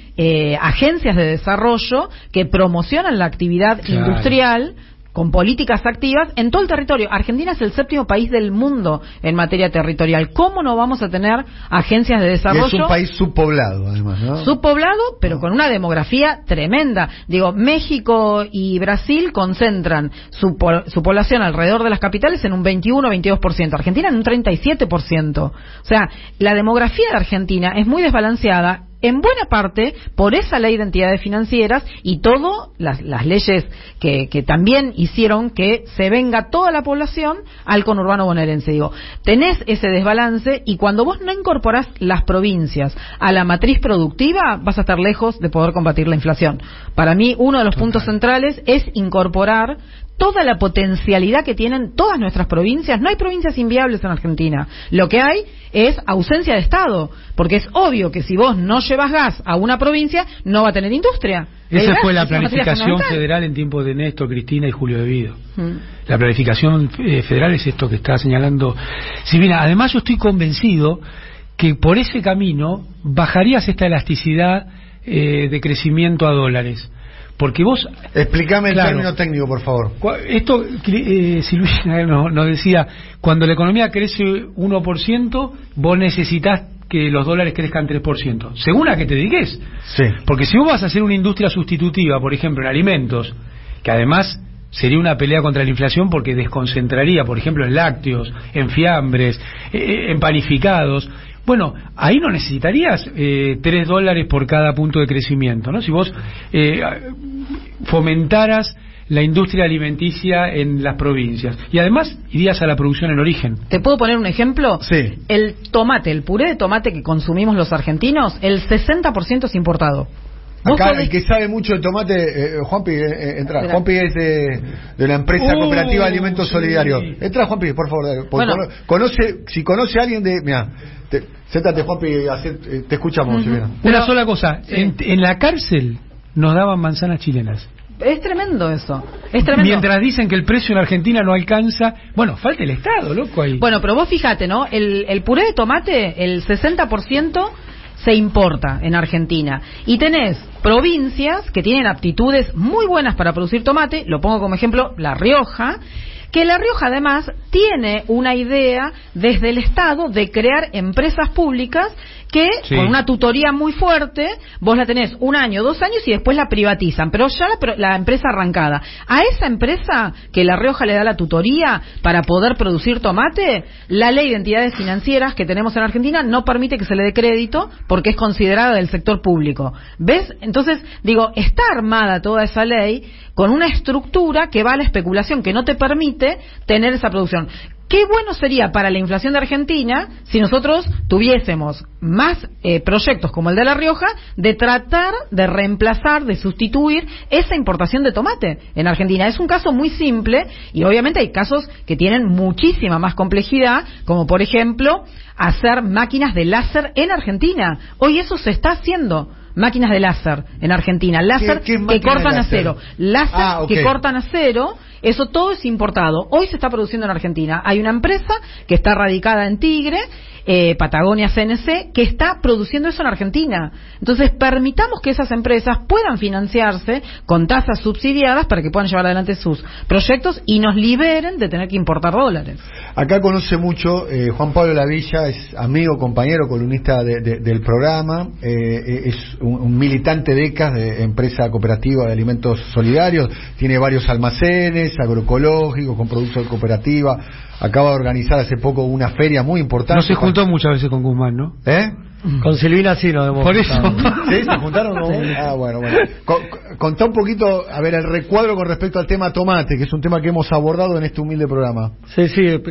agencias de desarrollo que promocionan la actividad industrial con políticas activas en todo el territorio. Argentina es el 7º país del mundo en materia territorial. ¿Cómo no vamos a tener agencias de desarrollo? Y es un país subpoblado, además, ¿no? Subpoblado, pero con una demografía tremenda. Digo, México y Brasil concentran su población alrededor de las capitales en un 21-22%. Argentina en un 37%. O sea, la demografía de Argentina es muy desbalanceada, en buena parte por esa ley de entidades financieras y todas las leyes que también hicieron que se venga toda la población al conurbano bonaerense. Digo, tenés ese desbalance y cuando vos no incorporás las provincias a la matriz productiva, vas a estar lejos de poder combatir la inflación. Para mí, uno de los puntos centrales es incorporar toda la potencialidad que tienen todas nuestras provincias. No hay provincias inviables en Argentina. Lo que hay es ausencia de Estado, porque es obvio que si vos no llevas gas a una provincia, no va a tener industria. Esa fue la planificación federal en tiempos de Néstor, Cristina y Julio Devido. La planificación federal es esto que está señalando Silvina. Además, yo estoy convencido que por ese camino bajarías esta elasticidad de crecimiento a dólares. Porque vos... Explícame el término técnico, por favor. Esto, Silvina nos decía, cuando la economía crece 1%, vos necesitas que los dólares crezcan 3%. Según a qué te dediques. Sí. Porque si vos vas a hacer una industria sustitutiva, por ejemplo, en alimentos, que además sería una pelea contra la inflación porque desconcentraría, por ejemplo, en lácteos, en fiambres, en panificados... Bueno, ahí no necesitarías $3 por cada punto de crecimiento, ¿no? Si vos fomentaras la industria alimenticia en las provincias. Y además irías a la producción en origen. ¿Te puedo poner un ejemplo? Sí. El tomate, el puré de tomate que consumimos los argentinos, el 60% es importado. Acá el que sabe mucho de tomate, Juanpi, entra. Juanpi es de la empresa cooperativa Alimentos Solidarios. Entra, Juanpi, por favor. Bueno. Si conoce a alguien de... Mira, siéntate, Juanpi, te escuchamos. Una sola cosa, sí. En la cárcel nos daban manzanas chilenas. Es tremendo eso, es tremendo. Mientras dicen que el precio en Argentina no alcanza... Bueno, falta el Estado, loco, ahí. Bueno, pero vos fíjate, ¿no? El puré de tomate, el 60% se importa en Argentina. Y tenés provincias que tienen aptitudes muy buenas para producir tomate, lo pongo como ejemplo, La Rioja, que La Rioja además tiene una idea desde el Estado de crear empresas públicas que con una tutoría muy fuerte, vos la tenés 1 año, 2 años y después la privatizan, pero ya la empresa arrancada. A esa empresa que La Rioja le da la tutoría para poder producir tomate, la ley de entidades financieras que tenemos en Argentina no permite que se le dé crédito porque es considerada del sector público. ¿Ves? Entonces, digo, está armada toda esa ley con una estructura que va a la especulación, que no te permite tener esa producción. Qué bueno sería para la inflación de Argentina si nosotros tuviésemos más proyectos como el de La Rioja de tratar de reemplazar, de sustituir esa importación de tomate en Argentina. Es un caso muy simple y obviamente hay casos que tienen muchísima más complejidad, como por ejemplo hacer máquinas de láser en Argentina. Hoy eso se está haciendo. Máquinas de láser en Argentina, láser que cortan acero, láser que cortan acero, eso todo es importado. Hoy se está produciendo en Argentina. Hay una empresa que está radicada en Tigre, Patagonia CNC, que está produciendo eso en Argentina. Entonces permitamos que esas empresas puedan financiarse con tasas subsidiadas para que puedan llevar adelante sus proyectos y nos liberen de tener que importar dólares. Acá conoce mucho Juan Pablo Lavilla, es amigo, compañero, columnista del programa, es un militante de ECAS, de Empresa Cooperativa de Alimentos Solidarios, tiene varios almacenes agroecológicos con productos de cooperativa, acaba de organizar hace poco una feria muy importante. No se juntó muchas veces con Guzmán, ¿no? Con Silvina sí nos hemos juntado. Por eso. ¿Sí? ¿Se juntaron? Sí. Ah, bueno. Contá un poquito, a ver, el recuadro con respecto al tema tomate, que es un tema que hemos abordado en este humilde programa. Sí,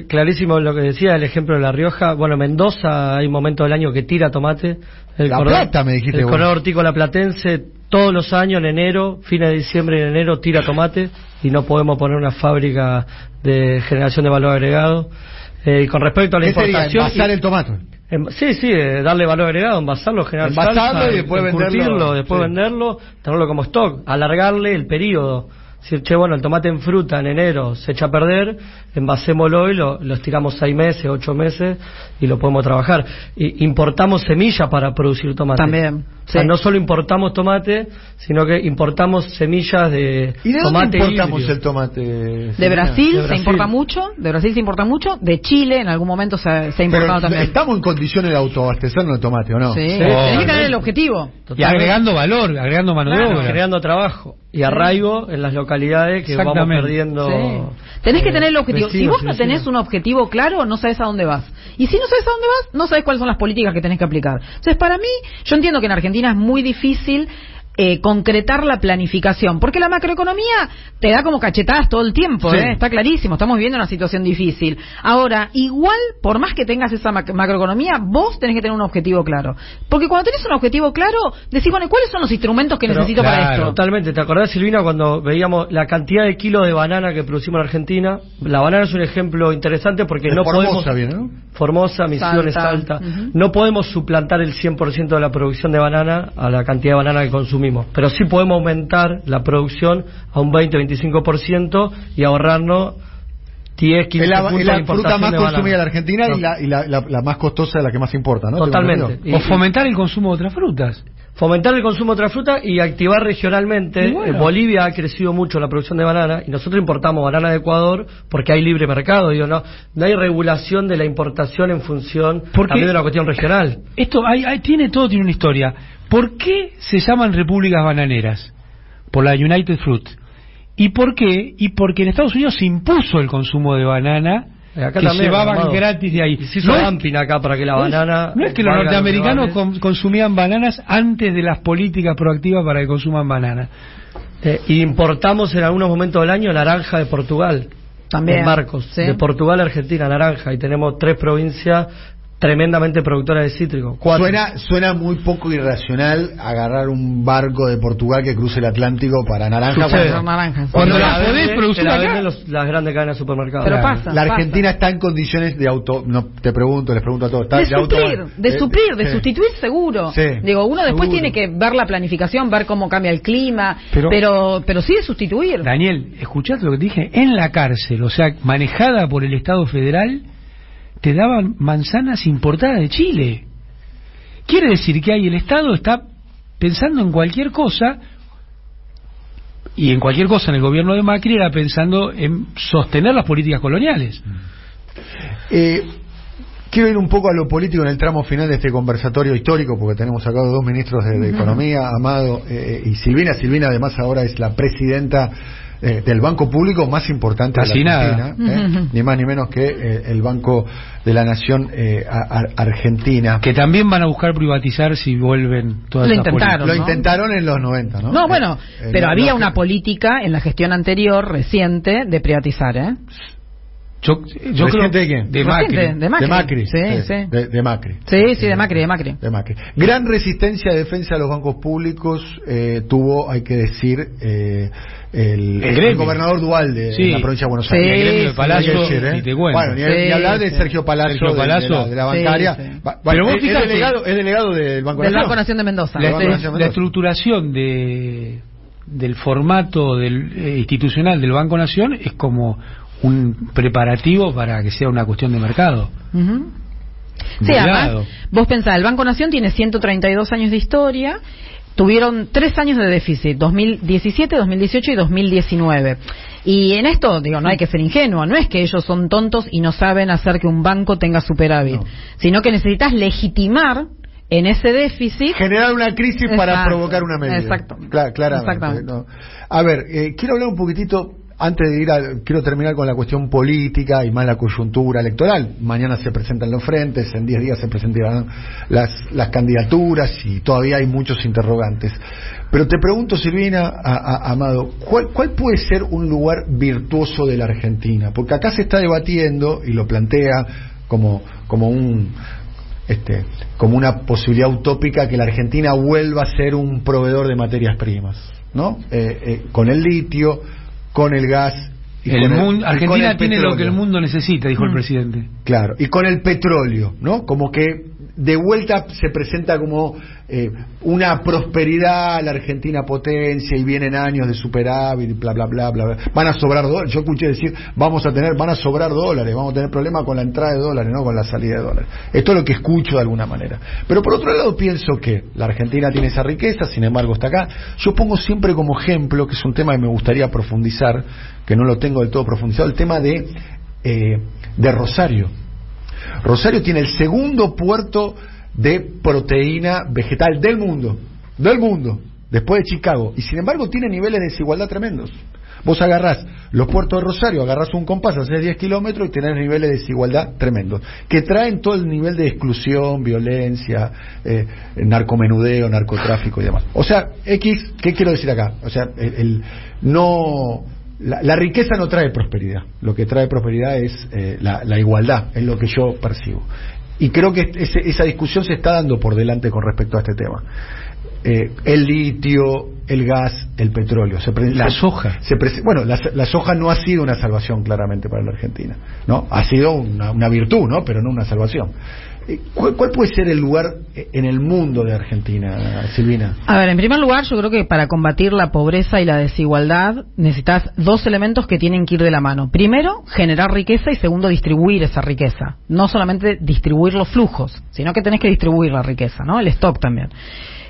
clarísimo lo que decía, el ejemplo de La Rioja. Bueno, Mendoza, hay momentos del año que tira tomate. La Plata, me dijiste. El corredor hortícola platense, todos los años, en enero, fines de diciembre y en enero, tira tomate, y no podemos poner una fábrica de generación de valor agregado. Y con respecto a la importación... ¿Envasar el tomate? Sí, darle valor agregado, envasarlo, generar salsa, y después venderlo, venderlo, tenerlo como stock, alargarle el periodo Decir, che, bueno, el tomate en fruta en enero se echa a perder, envasémoslo y lo estiramos 6 meses, 8 meses y lo podemos trabajar. Importamos semillas para producir tomate. También. O sea, no solo importamos tomate, sino que importamos semillas de tomate. ¿Y de tomate dónde importamos híbrido? el tomate? De Brasil se importa mucho, de Chile en algún momento se ha importado también. ¿Estamos en condiciones de autoabastecernos de tomate o no? Sí, tenés que tener el objetivo. Y agregando valor, agregando mano de obra. Creando trabajo y arraigo en las localidades que vamos perdiendo. Sí. Tenés que tener el objetivo. Si vos no tenés un objetivo claro, no sabés a dónde vas. Y si no sabés a dónde vas, no sabés cuáles son las políticas que tenés que aplicar. Entonces, para mí, yo entiendo que en Argentina es muy difícil concretar la planificación, porque la macroeconomía te da como cachetadas todo el tiempo, está clarísimo, estamos viviendo una situación difícil. Ahora, igual, por más que tengas esa macroeconomía, vos tenés que tener un objetivo claro, porque cuando tenés un objetivo claro, decís, bueno, ¿cuáles son los instrumentos que necesito para esto? Totalmente, ¿te acordás, Silvina, cuando veíamos la cantidad de kilos de banana que producimos en Argentina? La banana es un ejemplo interesante porque no podemos... Formosa, Misiones, Salta. No podemos suplantar el 100% de la producción de banana a la cantidad de banana que consumimos, pero sí podemos aumentar la producción a un 20-25% y ahorrarnos 10-15 puntos de importación. Es la fruta más consumida de la Argentina y la más costosa, de la que más importa, ¿no? Totalmente. O fomentar el consumo de otras frutas. Fomentar el consumo de otra fruta y activar regionalmente. Bolivia ha crecido mucho la producción de banana y nosotros importamos banana de Ecuador porque hay libre mercado. No hay regulación de la importación en función también de una cuestión regional. Esto tiene una historia. ¿Por qué se llaman repúblicas bananeras? Por la United Fruit. ¿Y por qué? Y porque en Estados Unidos se impuso el consumo de banana. Acá que también, llevaban gratis de ahí. Y se hizo dumping acá para que la banana... No es que los norteamericanos consumían bananas antes de las políticas proactivas para que consuman bananas. Importamos en algunos momentos del año naranja de Portugal. También. En Marcos. De Portugal a Argentina, naranja. Y tenemos 3 provincias tremendamente productoras de cítricos. Suena muy poco irracional agarrar un barco de Portugal que cruce el Atlántico para naranja. Cuando la podés producir la acá. venden las grandes cadenas de supermercados. Pero pasa. La Argentina está en condiciones de les pregunto a todos. De sustituir seguro. Sí, Digo, uno después tiene que ver la planificación, ver cómo cambia el clima, pero sí de sustituir. Daniel, escuchate lo que te dije, en la cárcel, o sea, manejada por el Estado Federal, te daban manzanas importadas de Chile. Quiere decir que ahí el Estado está pensando en cualquier cosa, y en cualquier cosa en el gobierno de Macri era pensando en sostener las políticas coloniales. Quiero ir un poco a lo político en el tramo final de este conversatorio histórico, porque tenemos acá 2 ministros de Economía, Amado y Silvina. Silvina además ahora es la presidenta del banco público más importante de la Argentina, ni más ni menos que el Banco de la Nación Argentina. Que también van a buscar privatizar si vuelven todas esas políticas. Lo intentaron en los 90, ¿no? No, bueno, pero había una política en la gestión anterior, reciente, de privatizar, Yo creo de quién? De Macri. De Macri. Sí. De Macri. Sí, de Macri. De Macri. Gran resistencia de defensa de los bancos públicos tuvo, hay que decir, el gobernador Duhalde en la provincia de Buenos Aires. El gremio de Palazzo, ni te cuento. Bueno, ni hablar de Sergio Palazzo, de la bancaria. Bueno, pero vos fíjate, es delegado del Banco Nación. Del Banco Nación de Mendoza. La estructuración del formato institucional del Banco Nación es como un preparativo para que sea una cuestión de mercado. Sí, además, vos pensás, el Banco Nación tiene 132 años de historia, tuvieron 3 años de déficit, 2017, 2018 y 2019. Y en esto, digo, no hay que ser ingenuo, no es que ellos son tontos y no saben hacer que un banco tenga superávit, sino que necesitas legitimar en ese déficit, generar una crisis para provocar una medida. Exacto. Claramente. No. A ver, quiero hablar un poquitito. Antes de quiero terminar con la cuestión política y más la coyuntura electoral. Mañana se presentan los frentes, en 10 días se presentarán las candidaturas y todavía hay muchos interrogantes. Pero te pregunto, Silvina, Amado, ¿cuál puede ser un lugar virtuoso de la Argentina? Porque acá se está debatiendo y lo plantea como una posibilidad utópica que la Argentina vuelva a ser un proveedor de materias primas, ¿no? Con el litio, con el gas y Argentina tiene lo que el mundo necesita, dijo el presidente. Claro, y con el petróleo, ¿no? Como que de vuelta se presenta como una prosperidad, la Argentina potencia y vienen años de superávit, bla bla bla bla, van a sobrar dólares. Yo escuché decir van a sobrar dólares, vamos a tener problemas con la entrada de dólares, no con la salida de dólares. Esto es lo que escucho de alguna manera. Pero por otro lado pienso que la Argentina tiene esa riqueza, sin embargo está acá. Yo pongo siempre como ejemplo, que es un tema que me gustaría profundizar, que no lo tengo del todo profundizado, el tema de Rosario. Rosario tiene el segundo puerto de proteína vegetal del mundo, después de Chicago, y sin embargo tiene niveles de desigualdad tremendos. Vos agarrás los puertos de Rosario, agarrás un compás, haces 10 kilómetros y tenés niveles de desigualdad tremendos, que traen todo el nivel de exclusión, violencia, narcomenudeo, narcotráfico y demás. O sea, ¿qué quiero decir acá? O sea, la riqueza no trae prosperidad, lo que trae prosperidad es la igualdad, es lo que yo percibo. Y creo que esa discusión se está dando por delante con respecto a este tema. El litio, el gas, el petróleo. La soja. La soja no ha sido una salvación claramente para la Argentina, ¿no? Ha sido una virtud, ¿no? Pero no una salvación. ¿Cuál puede ser el lugar en el mundo de Argentina, Silvina? A ver, en primer lugar, yo creo que para combatir la pobreza y la desigualdad necesitas dos elementos que tienen que ir de la mano. Primero, generar riqueza y segundo, distribuir esa riqueza. No solamente distribuir los flujos, sino que tenés que distribuir la riqueza, ¿no? El stock también.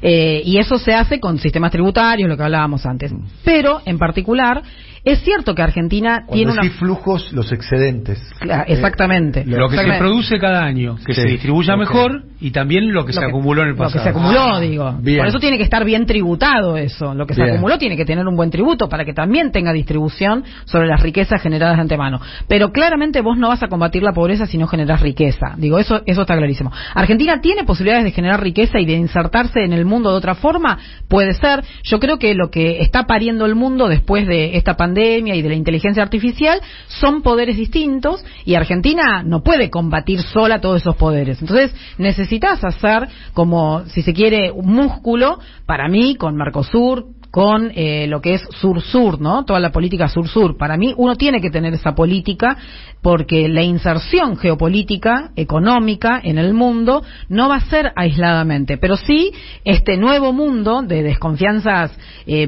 Y eso se hace con sistemas tributarios, lo que hablábamos antes. Pero, en particular, es cierto que Argentina tiene una... flujos, los excedentes. Claro, exactamente. Lo que se produce cada año, que se distribuya mejor, y también lo que se acumuló en el pasado. Lo que se acumuló, digo. Bien. Por eso tiene que estar bien tributado eso. Lo que se acumuló tiene que tener un buen tributo para que también tenga distribución sobre las riquezas generadas de antemano. Pero claramente vos no vas a combatir la pobreza si no generás riqueza. Digo, eso está clarísimo. Argentina tiene posibilidades de generar riqueza y de insertarse en el mundo de otra forma, puede ser. Yo creo que lo que está pariendo el mundo después de esta pandemia y de la inteligencia artificial son poderes distintos, y Argentina no puede combatir sola todos esos poderes. Entonces necesitas hacer, como si se quiere, un músculo, para mí, con Mercosur, con lo que es sur-sur, ¿no? Toda la política sur-sur. Para mí uno tiene que tener esa política, porque la inserción geopolítica, económica en el mundo no va a ser aisladamente, pero sí este nuevo mundo de desconfianzas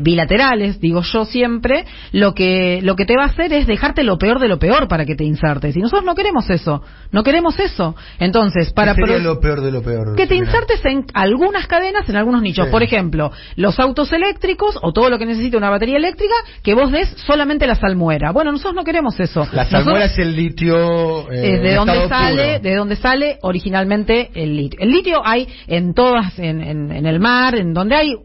bilaterales, digo yo siempre, lo que te va a hacer es dejarte lo peor de lo peor para que te insertes, y nosotros no queremos eso. Entonces, para ¿qué sería lo peor de lo peor? Que te insertes en algunas cadenas, en algunos nichos. Sí. Por ejemplo, los autos eléctricos o todo lo que necesita una batería eléctrica, que vos des solamente la salmuera. Bueno, nosotros no queremos eso. La salmuera es el litio de donde sale originalmente el litio. El litio hay en todas, en el mar, en donde hay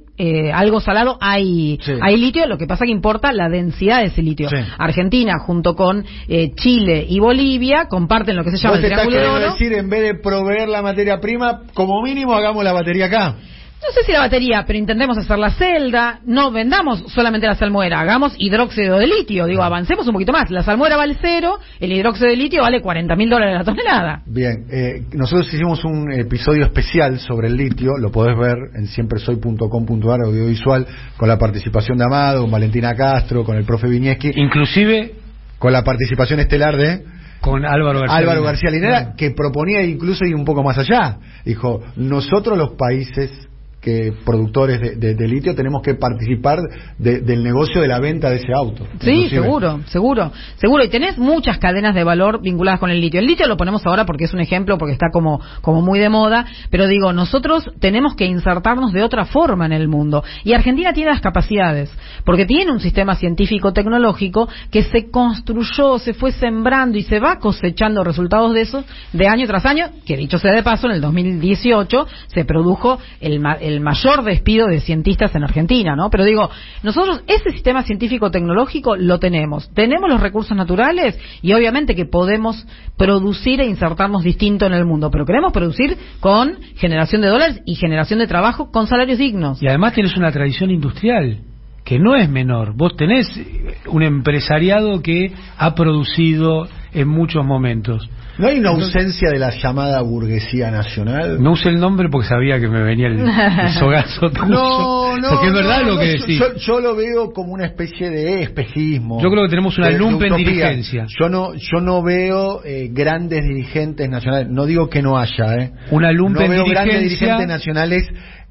algo salado, hay litio. Lo que pasa que importa la densidad de ese litio. Sí. Argentina junto con Chile y Bolivia comparten lo que se llama el Triángulo de Oro. Decir, en vez de proveer la materia prima, como mínimo hagamos la batería acá. No sé si la batería, pero intentemos hacer la celda, no vendamos solamente la salmuera, hagamos hidróxido de litio, digo, avancemos un poquito más. La salmuera vale 0, el hidróxido de litio vale $40.000 la tonelada. Bien, nosotros hicimos un episodio especial sobre el litio, lo podés ver en siempresoy.com.ar, audiovisual, con la participación de Amado, con Valentina Castro, con el profe Viñeski. Inclusive con la participación estelar de... con Álvaro García Linera, que proponía incluso ir un poco más allá. Dijo, nosotros los países productores de litio tenemos que participar del negocio de la venta de ese auto. Sí, seguro. Y tenés muchas cadenas de valor vinculadas con el litio. El litio lo ponemos ahora porque es un ejemplo, porque está como muy de moda, pero digo, nosotros tenemos que insertarnos de otra forma en el mundo. Y Argentina tiene las capacidades, porque tiene un sistema científico-tecnológico que se construyó, se fue sembrando y se va cosechando resultados de eso de año tras año, que dicho sea de paso, en el 2018 se produjo el mayor despido de cientistas en Argentina, ¿no? Pero digo, nosotros ese sistema científico-tecnológico lo tenemos los recursos naturales, y obviamente que podemos producir e insertarnos distinto en el mundo, pero queremos producir con generación de dólares y generación de trabajo con salarios dignos. Y además tienes una tradición industrial que no es menor. Vos tenés un empresariado que ha producido en muchos momentos. ¿No hay una ausencia de la llamada burguesía nacional? No usé el nombre porque sabía que me venía el sogazo tuyo. No, porque es verdad lo que decís. Yo lo veo como una especie de espejismo. Yo creo que tenemos una lumpen-dirigencia. Yo no veo grandes dirigentes nacionales. No digo que no haya, una lumpen-dirigencia. No veo grandes dirigentes nacionales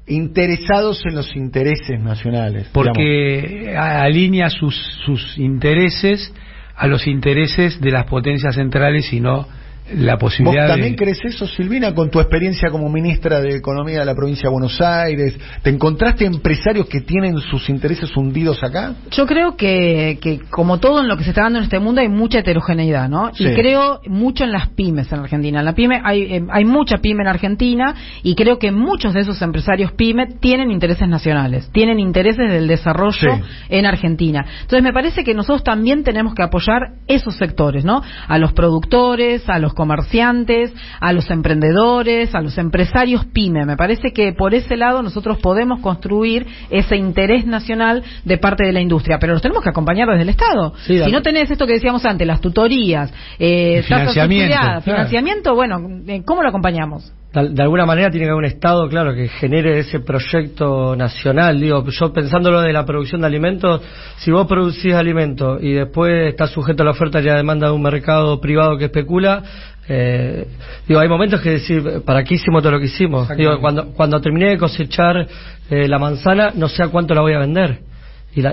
interesados en los intereses nacionales. Porque alinea sus intereses a los intereses de las potencias centrales y no la posibilidad. ¿Vos también crees eso, Silvina, con tu experiencia como ministra de Economía de la provincia de Buenos Aires? ¿Te encontraste empresarios que tienen sus intereses hundidos acá? Yo creo que como todo en lo que se está dando en este mundo hay mucha heterogeneidad, ¿no? Sí. Y creo mucho en las pymes en Argentina. En la pyme hay mucha pyme en Argentina y creo que muchos de esos empresarios pyme tienen intereses nacionales, tienen intereses del desarrollo en Argentina. Entonces me parece que nosotros también tenemos que apoyar esos sectores, ¿no? A los productores, a los comerciantes, a los emprendedores, a los empresarios pyme. Me parece que por ese lado nosotros podemos construir ese interés nacional de parte de la industria, pero los tenemos que acompañar desde el Estado. Sí, si no tenés esto que decíamos antes, las tutorías, financiamiento, bueno, ¿cómo lo acompañamos? De alguna manera tiene que haber un Estado, claro, que genere ese proyecto nacional. Digo, yo pensándolo de la producción de alimentos, si vos producís alimentos y después estás sujeto a la oferta y la demanda de un mercado privado que especula, hay momentos que decir, ¿para qué hicimos todo lo que hicimos? Digo, cuando terminé de cosechar la manzana, no sé a cuánto la voy a vender.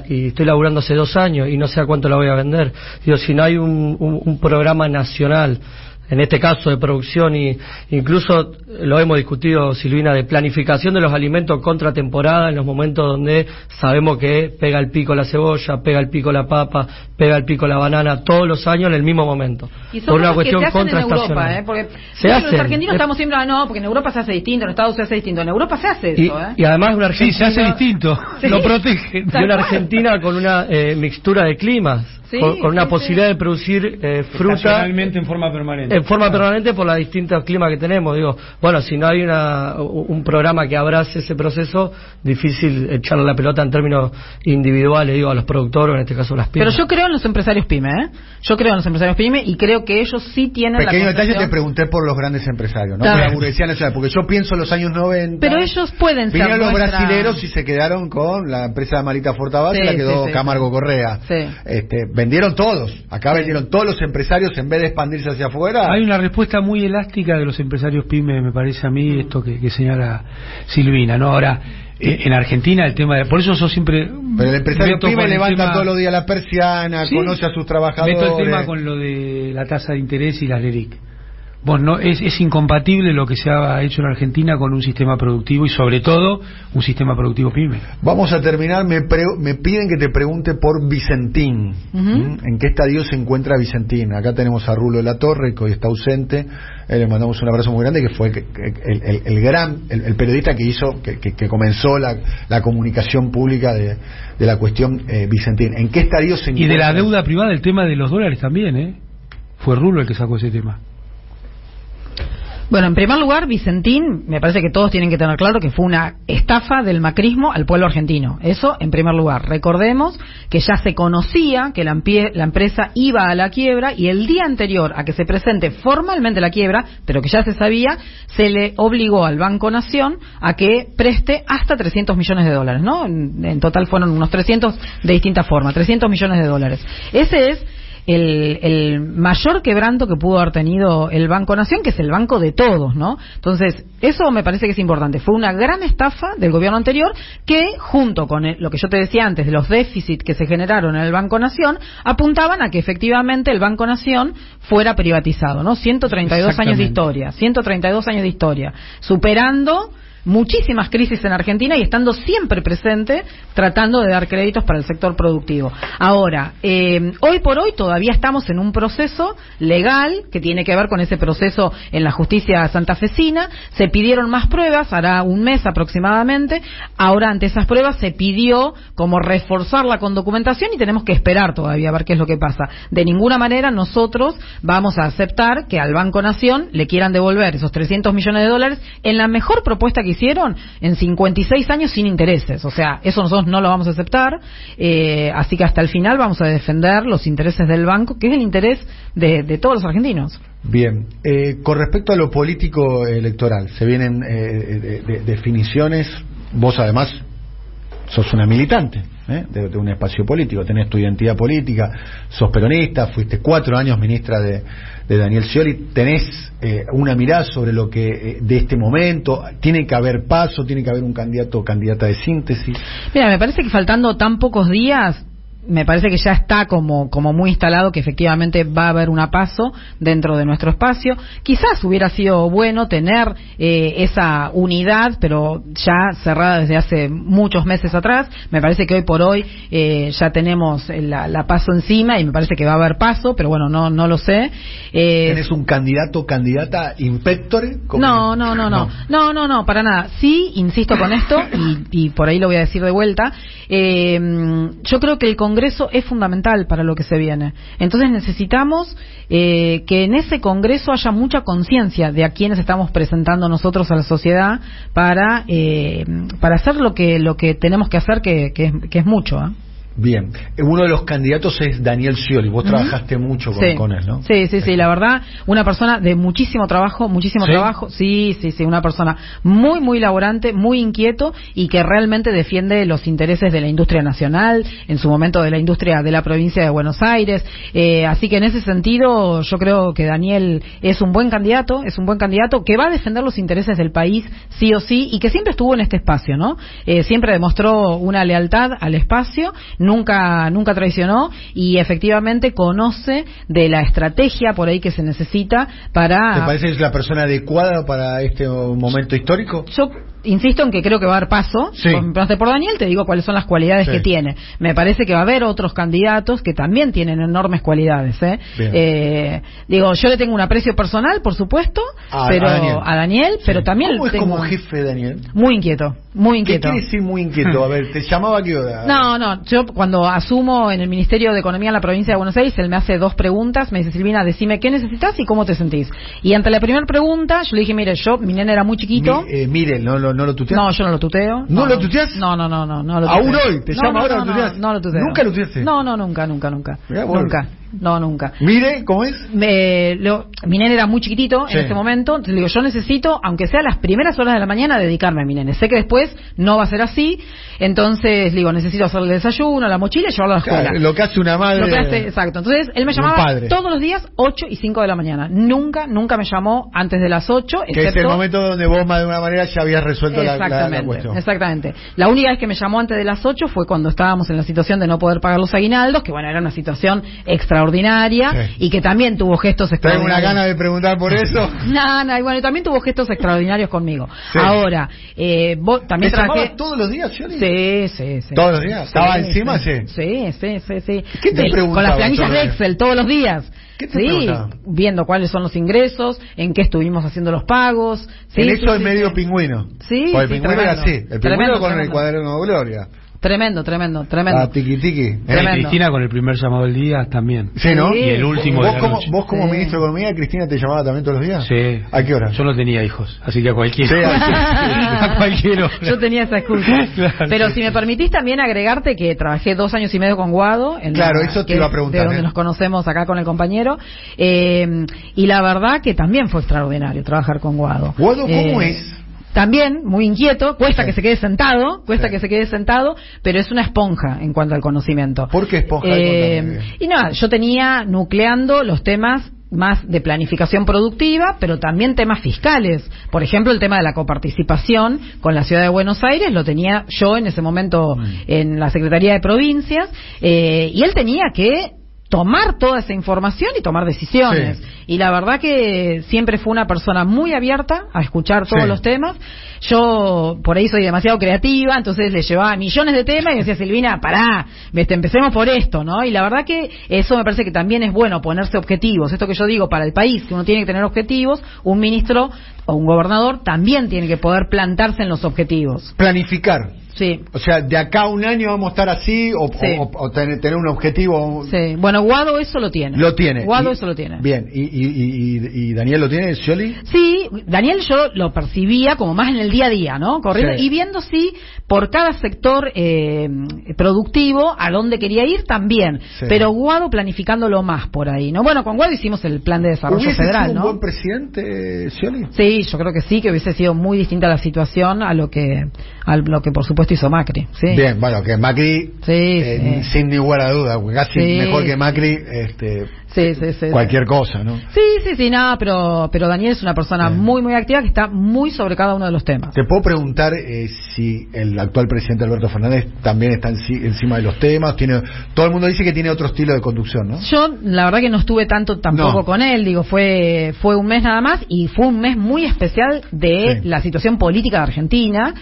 Y estoy laburando hace 2 años y no sé a cuánto la voy a vender. Digo, si no hay un programa nacional, en este caso de producción, y incluso lo hemos discutido, Silvina, de planificación de los alimentos contra temporada, en los momentos donde sabemos que pega el pico la cebolla, pega el pico la papa, pega el pico la banana, todos los años en el mismo momento. Y son por una cuestión que se hacen en Europa, porque los argentinos estamos siempre, porque en Europa se hace distinto, en Estados se hace distinto, en Europa se hace eso. Y además una Argentina... Sí, se hace distinto, lo protegen. Y una Argentina con una mixtura de climas. Con una posibilidad de producir fruta estacionalmente en forma permanente. En forma permanente por los distintos climas que tenemos. Digo, bueno, si no hay un programa que abrace ese proceso, difícil echarle la pelota en términos individuales, digo, a los productores, en este caso las pymes. Pero yo creo en los empresarios pyme, Yo creo en los empresarios pyme y creo que ellos sí tienen Pequeño detalle, te pregunté por los grandes empresarios, no por la burguesía nacional, porque yo pienso en los años 90. Pero ellos pueden ser. Vinieron los brasileros y se quedaron con la empresa de Marita Fortabás y la quedó Camargo Correa. Vendieron todos, acá vendieron todos los empresarios en vez de expandirse hacia afuera. Hay una respuesta muy elástica de los empresarios pyme, me parece a mí, esto que señala Silvina, ¿no? Ahora, en Argentina el tema de... Por eso yo siempre... Pero el empresario pyme levanta todos los días la persiana, conoce a sus trabajadores... Meto el tema con lo de la tasa de interés y las LELIQ. Bueno, es incompatible lo que se ha hecho en Argentina con un sistema productivo y sobre todo un sistema productivo pyme. Vamos a terminar, me piden que te pregunte por Vicentín. ¿En qué estadio se encuentra Vicentín? Acá tenemos a Rulo de la Torre, que hoy está ausente. Le mandamos un abrazo muy grande, que fue el periodista que hizo, que comenzó la comunicación pública de la cuestión Vicentín. ¿En qué estadio se encuentra? Y de la deuda privada, el tema de los dólares también, Fue Rulo el que sacó ese tema. Bueno, en primer lugar, Vicentín, me parece que todos tienen que tener claro que fue una estafa del macrismo al pueblo argentino. Eso, en primer lugar. Recordemos que ya se conocía que la empresa iba a la quiebra y el día anterior a que se presente formalmente la quiebra, pero que ya se sabía, se le obligó al Banco Nación a que preste hasta 300 millones de dólares, ¿no? En total fueron unos 300 de distinta forma, 300 millones de dólares. Ese es el mayor quebranto que pudo haber tenido el Banco Nación, que es el banco de todos, ¿no? Entonces, eso me parece que es importante. Fue una gran estafa del gobierno anterior que, junto con lo que yo te decía antes, de los déficits que se generaron en el Banco Nación, apuntaban a que efectivamente el Banco Nación fuera privatizado, ¿no? 132 años de historia, 132 años de historia, superando muchísimas crisis en Argentina y estando siempre presente tratando de dar créditos para el sector productivo. Ahora, hoy por hoy todavía estamos en un proceso legal que tiene que ver con ese proceso en la justicia santafesina. Se pidieron más pruebas, hará un mes aproximadamente. Ahora, ante esas pruebas se pidió como reforzarla con documentación y tenemos que esperar todavía a ver qué es lo que pasa. De ninguna manera nosotros vamos a aceptar que al Banco Nación le quieran devolver esos 300 millones de dólares en la mejor propuesta que hicieron en 56 años sin intereses. O sea, eso nosotros no lo vamos a aceptar, así que hasta el final vamos a defender los intereses del banco, que es el interés de todos los argentinos. Bien, con respecto a lo político electoral, se vienen definiciones. Vos además sos una militante de un espacio político, tenés tu identidad política, sos peronista, fuiste 4 años ministra de Daniel Scioli, tenés una mirada sobre lo que de este momento, tiene que haber paso, tiene que haber un candidato o candidata de síntesis. Mira, me parece que faltando tan pocos días, me parece que ya está como muy instalado que efectivamente va a haber una paso dentro de nuestro espacio. Quizás hubiera sido bueno tener esa unidad, pero ya cerrada desde hace muchos meses atrás. Me parece que hoy por hoy ya tenemos la paso encima y me parece que va a haber paso, pero bueno, no lo sé. ¿Tenés un candidato o candidata impectore? No, para nada. Sí, insisto con esto y por ahí lo voy a decir de vuelta. Yo creo que el Congreso es fundamental para lo que se viene. Entonces necesitamos que en ese Congreso haya mucha conciencia de a quienes estamos presentando nosotros a la sociedad para hacer lo que tenemos que hacer, que es mucho. Bien, uno de los candidatos es Daniel Scioli. Vos trabajaste mucho con él, ¿no? Sí, la verdad, una persona de muchísimo trabajo, trabajo. Sí, una persona muy, muy laborante, muy inquieto y que realmente defiende los intereses de la industria nacional, en su momento de la industria de la provincia de Buenos Aires. Así que en ese sentido, yo creo que Daniel es un buen candidato que va a defender los intereses del país, sí o sí, y que siempre estuvo en este espacio, ¿no? Siempre demostró una lealtad al espacio, nunca traicionó y efectivamente conoce de la estrategia por ahí que se necesita para... ¿Te parece que es la persona adecuada para este momento histórico? Yo insisto en que creo que va a haber paso. Sí. Por Daniel te digo cuáles son las cualidades que tiene. Me parece que va a haber otros candidatos que también tienen enormes cualidades. Yo le tengo un aprecio personal, por supuesto, a Daniel, pero también ¿Cómo es como jefe de Daniel? Muy inquieto. ¿Qué quiere decir muy inquieto? A ver, ¿te llamaba a qué hora? No, yo cuando asumo en el Ministerio de Economía en la provincia de Buenos Aires, él me hace 2 preguntas, me dice: Silvina, decime qué necesitas y cómo te sentís. Y ante la primera pregunta, yo le dije: mire, mi nene era muy chiquito. ¿No lo tuteas? No, yo no lo tuteo. ¿No lo tuteas? No lo tuteo. ¿Aún hoy? ¿Te llama ahora? ¿Lo tuteas? No lo tuteo. ¿Nunca lo tuteaste? No, nunca. Mirá, bueno. Nunca. Mire, ¿cómo es? Mi nene era muy chiquitito en este momento, entonces le digo, yo necesito, aunque sea las primeras horas de la mañana, dedicarme a mi nene. Sé que después no va a ser así, entonces le digo, necesito hacerle el desayuno, la mochila y llevarlo a la escuela. Claro, lo que hace una madre. Exacto. Entonces él me llamaba todos los días 8 y 5 de la mañana. Nunca me llamó antes de las 8, que es el momento donde vos, de una manera, ya habías resuelto la cuestión. Exactamente. La única vez que me llamó antes de las 8 fue cuando estábamos en la situación de no poder pagar los aguinaldos, que bueno, era una situación extraordinaria y que también tuvo gestos extraordinarios. ¿Tengo una gana de preguntar por eso? No, y bueno, también tuvo gestos extraordinarios conmigo. Sí. Ahora, vos también trabajabas todos los días, Scioli? Sí. ¿Todos los días? ¿Estaba encima? Sí. ¿Qué te preguntaba? Con las planillas de Excel todos los días. ¿Qué te preguntaba? Viendo cuáles son los ingresos, en qué estuvimos haciendo los pagos. En eso es medio pingüino. Sí, el pingüino era así. El pingüino con el cuaderno de Gloria. Tremendo. Tiqui. Cristina con el primer llamado del día también. Sí, ¿no? Y el último de la noche. ¿Vos como ministro de Economía, Cristina te llamaba también todos los días? Sí. ¿A qué hora? Yo no tenía hijos, así que a cualquiera. Sí, a cualquiera. Yo tenía esa excusa. Claro, pero si me permitís también agregarte que trabajé 2 años y medio con Guado. Eso te iba a preguntar. De donde nos conocemos acá con el compañero. Y la verdad que también fue extraordinario trabajar con Guado. ¿Guado cómo es? También muy inquieto, cuesta que se quede sentado, pero es una esponja en cuanto al conocimiento. ¿Por qué esponja? Y nada, yo tenía nucleando los temas más de planificación productiva, pero también temas fiscales. Por ejemplo, el tema de la coparticipación con la ciudad de Buenos Aires lo tenía yo en ese momento en la Secretaría de Provincias, y él tenía que tomar toda esa información y tomar decisiones. Sí. Y la verdad que siempre fue una persona muy abierta a escuchar todos los temas. Yo por ahí soy demasiado creativa, entonces le llevaba millones de temas y me decía: Silvina, pará, empecemos por esto, ¿no? Y la verdad que eso me parece que también es bueno, ponerse objetivos. Esto que yo digo, para el país, que uno tiene que tener objetivos, un ministro o un gobernador también tiene que poder plantarse en los objetivos. Planificar. Sí. O sea, de acá a un año vamos a estar así o tener un objetivo. Sí. Bueno, Guado eso lo tiene. Lo tiene. Guado eso lo tiene. Bien. ¿Y Daniel lo tiene, Scioli? Sí, Daniel yo lo percibía como más en el día a día, ¿no? Corriendo y viendo por cada sector productivo a dónde quería ir también. Sí. Pero Guado planificándolo más por ahí, ¿no? Bueno, con Guado hicimos el plan de desarrollo federal, sido ¿no? ¿Un buen presidente, Scioli? Sí, yo creo que sí, que hubiese sido muy distinta la situación a lo que por supuesto hizo Macri. Sí. Bien, bueno, que Macri sin ninguna duda, casi mejor que Macri, cualquier cosa, ¿no? Sí, nada, pero Daniel es una persona muy activa que está muy sobre cada uno de los temas. Te puedo preguntar si el actual presidente Alberto Fernández también está encima de los temas, todo el mundo dice que tiene otro estilo de conducción, ¿no? Yo la verdad que no estuve tampoco con él, digo, fue un mes nada más y fue un mes muy especial de la situación política de Argentina,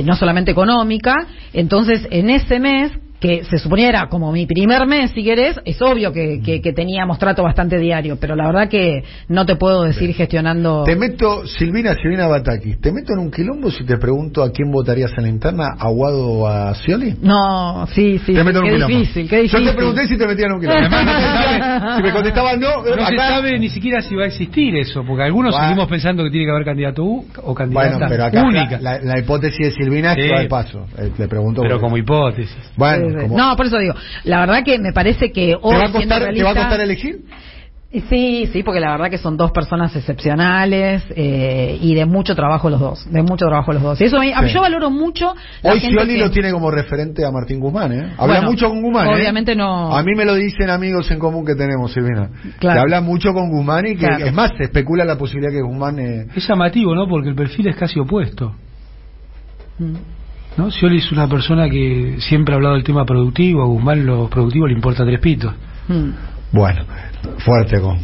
no solamente económica. Entonces en ese mes, que se suponía era como mi primer mes, si querés, es obvio que teníamos trato bastante diario, pero la verdad que no te puedo decir gestionando. Te meto, Silvina Batakis, te meto en un quilombo si te pregunto a quién votarías en la interna, ¿a Guado o a Scioli? No, sí. Te meto en un quilombo. Qué difícil. Yo te pregunté si te metían en un quilombo. Si me contestabas no se sabe ni siquiera si va a existir eso, porque algunos seguimos pensando que tiene que haber candidato o candidata pero acá única. La hipótesis de Silvina es que va al paso. Le pregunto. Pero como hipótesis. Bueno. No, por eso digo, la verdad que me parece que hoy ¿Te va a costar elegir? Sí, porque la verdad que son dos personas excepcionales y de mucho trabajo los dos, Y eso yo valoro mucho. Hoy Scioli lo tiene como referente a Martín Guzmán, Habla mucho con Guzmán, obviamente no. A mí me lo dicen amigos en común que tenemos, Silvina. Claro. Que habla mucho con Guzmán y que es más, se especula la posibilidad que Guzmán es llamativo, ¿no? Porque el perfil es casi opuesto. ¿No? Scioli es una persona que siempre ha hablado del tema productivo, a Guzmán lo productivo le importa tres pitos. Bueno, fuerte con